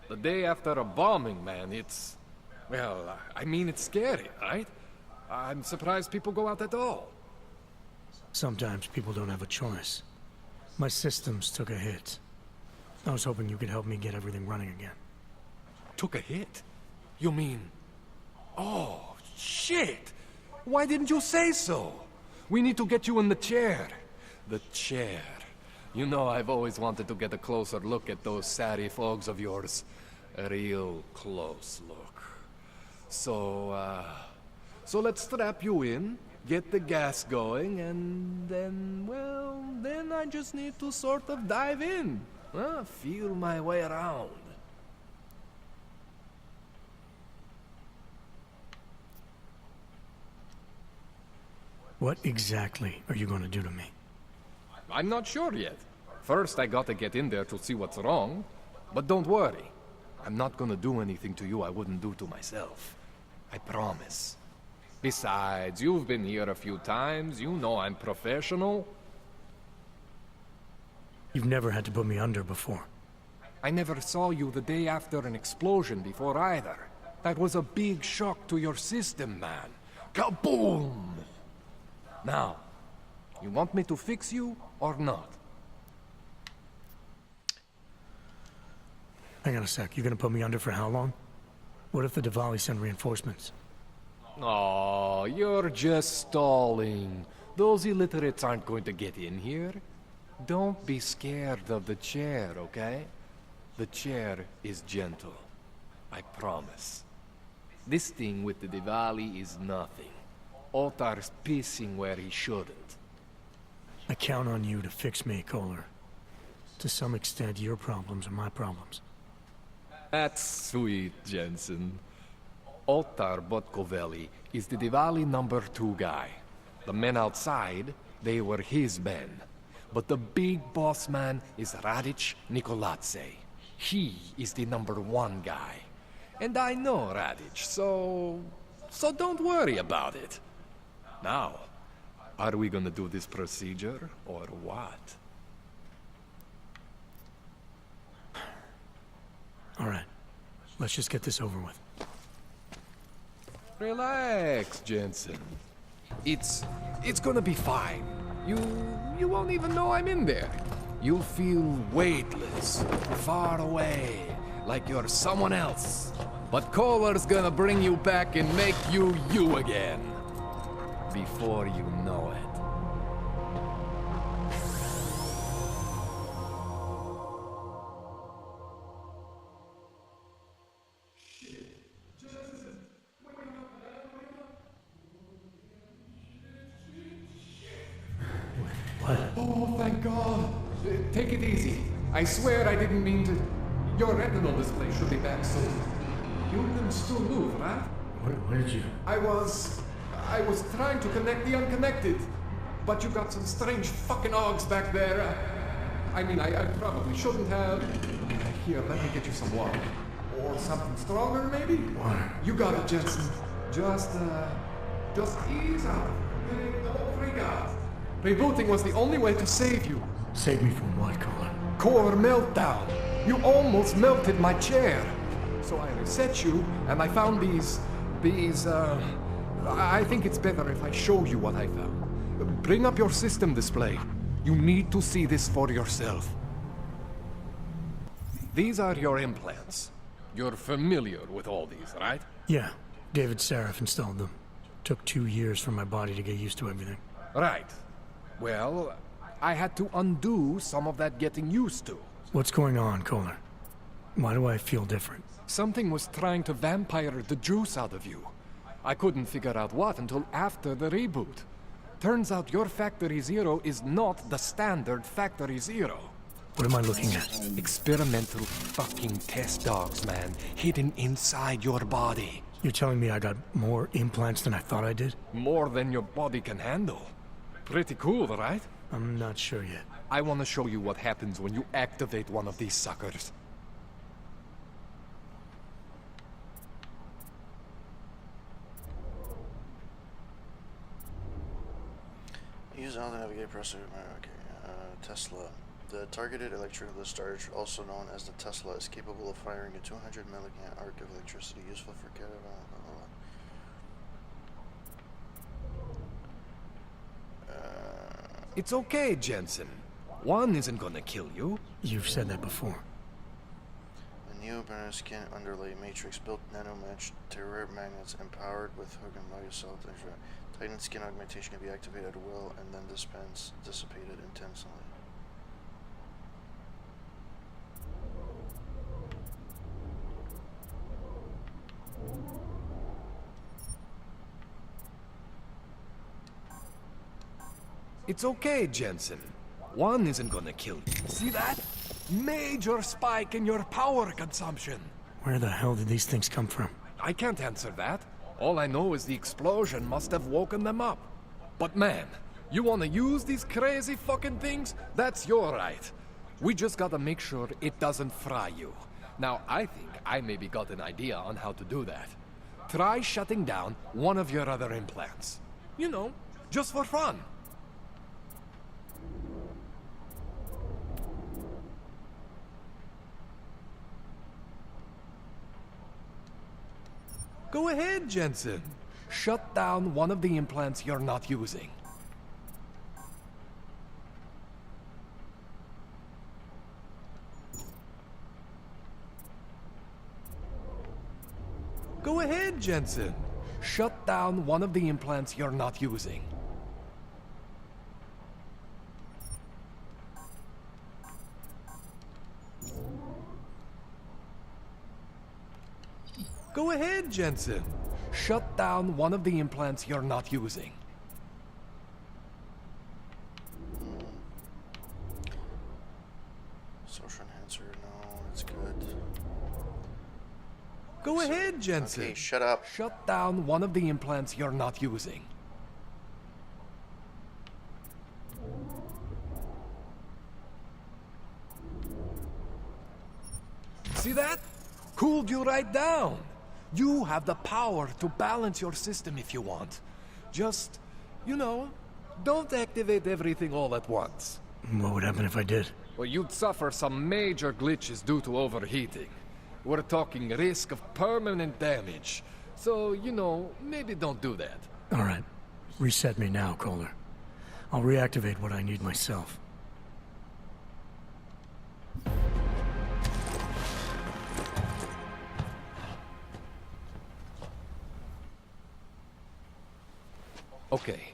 The day after a bombing, man, it's... Well, I mean, it's scary, right? I'm surprised people go out at all. Sometimes people don't have a choice. My systems took a hit. I was hoping you could help me get everything running again. Took a hit? You mean... Oh, shit! Why didn't you say so? We need to get you in the chair. The chair. You know I've always wanted to get a closer look at those Sari fogs of yours. A real close look. So let's strap you in, get the gas going, and then, well, then I just need to sort of dive in. Feel my way around. What exactly are you going to do to me? I'm not sure yet. First, I gotta get in there to see what's wrong. But don't worry. I'm not gonna do anything to you I wouldn't do to myself. I promise. Besides, you've been here a few times. You know I'm professional. You've never had to put me under before. I never saw you the day after an explosion before either. That was a big shock to your system, man. Kaboom! Now, you want me to fix you or not? Hang on a sec. You're gonna put me under for how long? What if the Diwali send reinforcements? Oh, you're just stalling. Those illiterates aren't going to get in here. Don't be scared of the chair, okay? The chair is gentle. I promise. This thing with the Diwali is nothing. Ottar's pissing where he shouldn't. I count on you to fix me, Kohler. To some extent, your problems are my problems. That's sweet, Jensen. Ottar Botkovelli is the Diwali #2 guy. The men outside, they were his men. But the big boss man is Radic Nikoladze. He is the #1 guy. And I know Radic, so don't worry about it. Now, are we gonna do this procedure, or what? All right. Let's just get this over with. Relax, Jensen. It's gonna be fine. You won't even know I'm in there. You'll feel weightless, far away, like you're someone else. But Kohler's gonna bring you back and make you you again. Before you know it. What? Oh, thank God. Take it easy. I swear I didn't mean to. Your retinal display should be back soon. You can still move, right? Where did you... I was trying to connect the unconnected. But you got some strange fucking ogs back there. I probably shouldn't have. Here, let me get you some water. Or something stronger, maybe? Water. You got it, Jensen. Just ease out. Don't freak out. Rebooting was the only way to save you. Save me from what, Kohler? Core meltdown. You almost melted my chair. So I reset you, and I found these... I think it's better if I show you what I found. Bring up your system display. You need to see this for yourself. These are your implants. You're familiar with all these, right? Yeah. David Sarif installed them. Took 2 years for my body to get used to everything. Right. Well, I had to undo some of that getting used to. What's going on, Kohler? Why do I feel different? Something was trying to vampire the juice out of you. I couldn't figure out what until after the reboot. Turns out your Factory Zero is not the standard Factory Zero. What am I looking at? Experimental fucking test dogs, man. Hidden inside your body. You're telling me I got more implants than I thought I did? More than your body can handle. Pretty cool, right? I'm not sure yet. I want to show you what happens when you activate one of these suckers. Use all the navigate processor. Okay. Tesla. The targeted electrical discharge, also known as the Tesla, is capable of firing a 200 milliamp arc of electricity, useful for It's okay, Jensen. One isn't gonna kill you. You've said that before. A new skin underlay matrix built nanomatched terror magnets empowered with hook and value cell texture. Titan skin augmentation can be activated at will and then dissipated intensely. It's okay, Jensen. One isn't gonna kill you. See that? Major spike in your power consumption. Where the hell did these things come from? I can't answer that. All I know is the explosion must have woken them up. But man, you wanna use these crazy fucking things? That's your right. We just gotta make sure it doesn't fry you. Now, I think I maybe got an idea on how to do that. Try shutting down one of your other implants. You know, just for fun. Go ahead, Jensen. Shut down one of the implants you're not using. Go ahead, Jensen. Shut down one of the implants you're not using. Go ahead, Jensen. Shut down one of the implants you're not using. Social enhancer, no, that's good. Go ahead, Jensen. Okay, shut up. Shut down one of the implants you're not using. See that? Cooled you right down. You have the power to balance your system if you want. Just, you know, don't activate everything all at once. What would happen if I did? Well, you'd suffer some major glitches due to overheating. We're talking risk of permanent damage. So, you know, maybe don't do that. All right. Reset me now, Kohler. I'll reactivate what I need myself. Okay,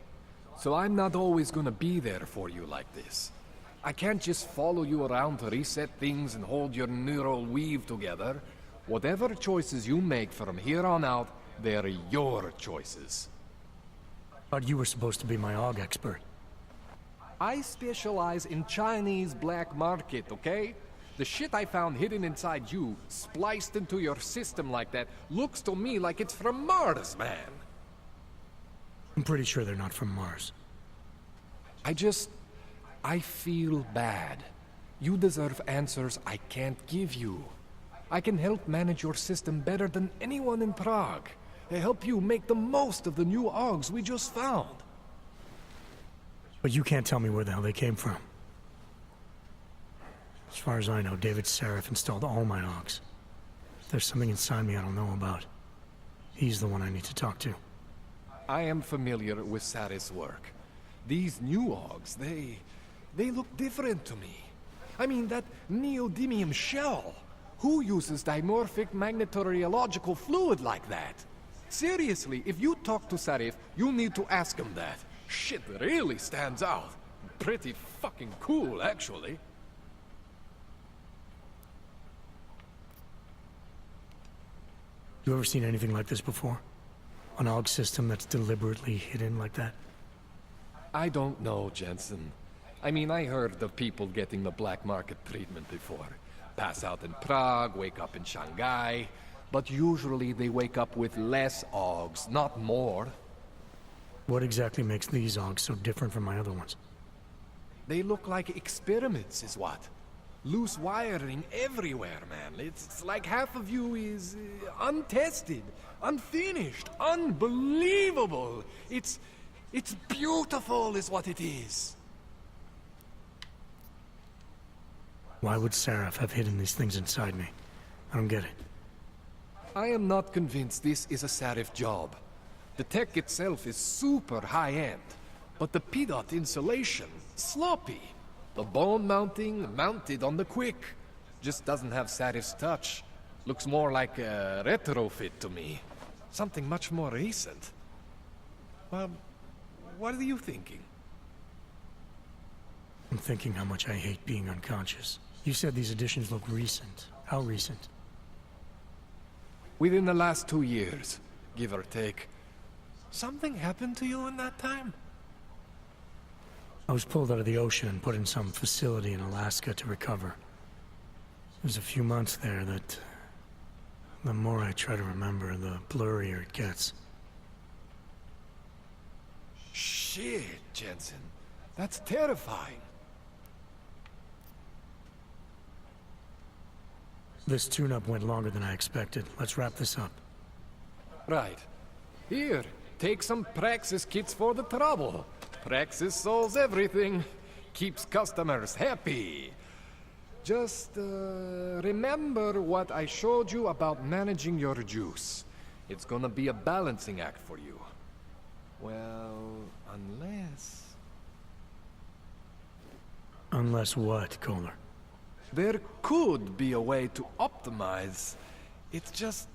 so I'm not always gonna be there for you like this. I can't just follow you around to reset things and hold your neural weave together. Whatever choices you make from here on out, they're your choices. Thought you were supposed to be my AUG expert. I specialize in Chinese black market, okay? The shit I found hidden inside you, spliced into your system like that, looks to me like it's from Mars, man. I'm pretty sure they're not from Mars. I feel bad. You deserve answers I can't give you. I can help manage your system better than anyone in Prague. I help you make the most of the new AUGs we just found. But you can't tell me where the hell they came from. As far as I know, David Seraph installed all my AUGs. There's something inside me I don't know about. He's the one I need to talk to. I am familiar with Sarah's work. These new AUGs, they look different to me. I mean, that neodymium shell. Who uses dimorphic magnetorheological fluid like that? Seriously, if you talk to Sarif, you need to ask him that. Shit really stands out. Pretty fucking cool, actually. You ever seen anything like this before? An AUG system that's deliberately hidden like that? I don't know, Jensen. I mean, I heard of people getting the black market treatment before. Pass out in Prague, wake up in Shanghai. But usually they wake up with less AUGs, not more. What exactly makes these AUGs so different from my other ones? They look like experiments, is what? Loose wiring everywhere, man. It's like half of you is untested, unfinished, unbelievable. It's beautiful is what it is. Why would Seraph have hidden these things inside me? I don't get it. I am not convinced this is a Sarif job. The tech itself is super high-end, but the PDOT insulation, sloppy. The bone mounting, mounted on the quick. Just doesn't have Sarif's touch. Looks more like a retrofit to me. Something much more recent. Well, what are you thinking? I'm thinking how much I hate being unconscious. You said these additions look recent. How recent? Within the last 2 years, give or take. Something happened to you in that time? I was pulled out of the ocean and put in some facility in Alaska to recover. There's a few months there that... the more I try to remember, the blurrier it gets. Shit, Jensen. That's terrifying. This tune-up went longer than I expected. Let's wrap this up. Right. Here, take some Praxis kits for the trouble. Praxis solves everything. Keeps customers happy. Just, remember what I showed you about managing your juice. It's gonna be a balancing act for you. Well, unless... Unless what, Kohler? There could be a way to optimize. It's just...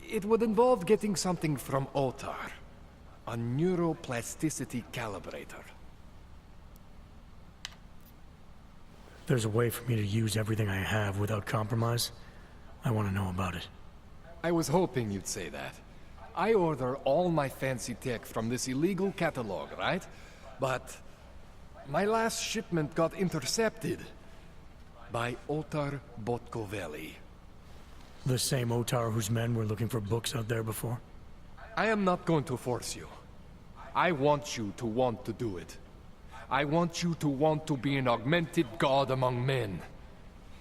it would involve getting something from Otar. A neuroplasticity calibrator. There's a way for me to use everything I have without compromise? I want to know about it. I was hoping you'd say that. I order all my fancy tech from this illegal catalog, right? But my last shipment got intercepted by Otar Botkovelli. The same Otar whose men were looking for books out there before? I am not going to force you. I want you to want to do it. I want you to want to be an augmented god among men.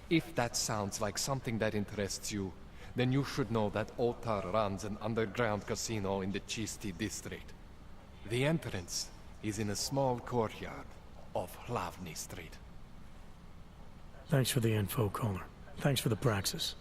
If that sounds like something that interests you, then you should know that Otar runs an underground casino in the Chisti district. The entrance is in a small courtyard off Hlavny Street. Thanks for the info, Kohler. Thanks for the praxis.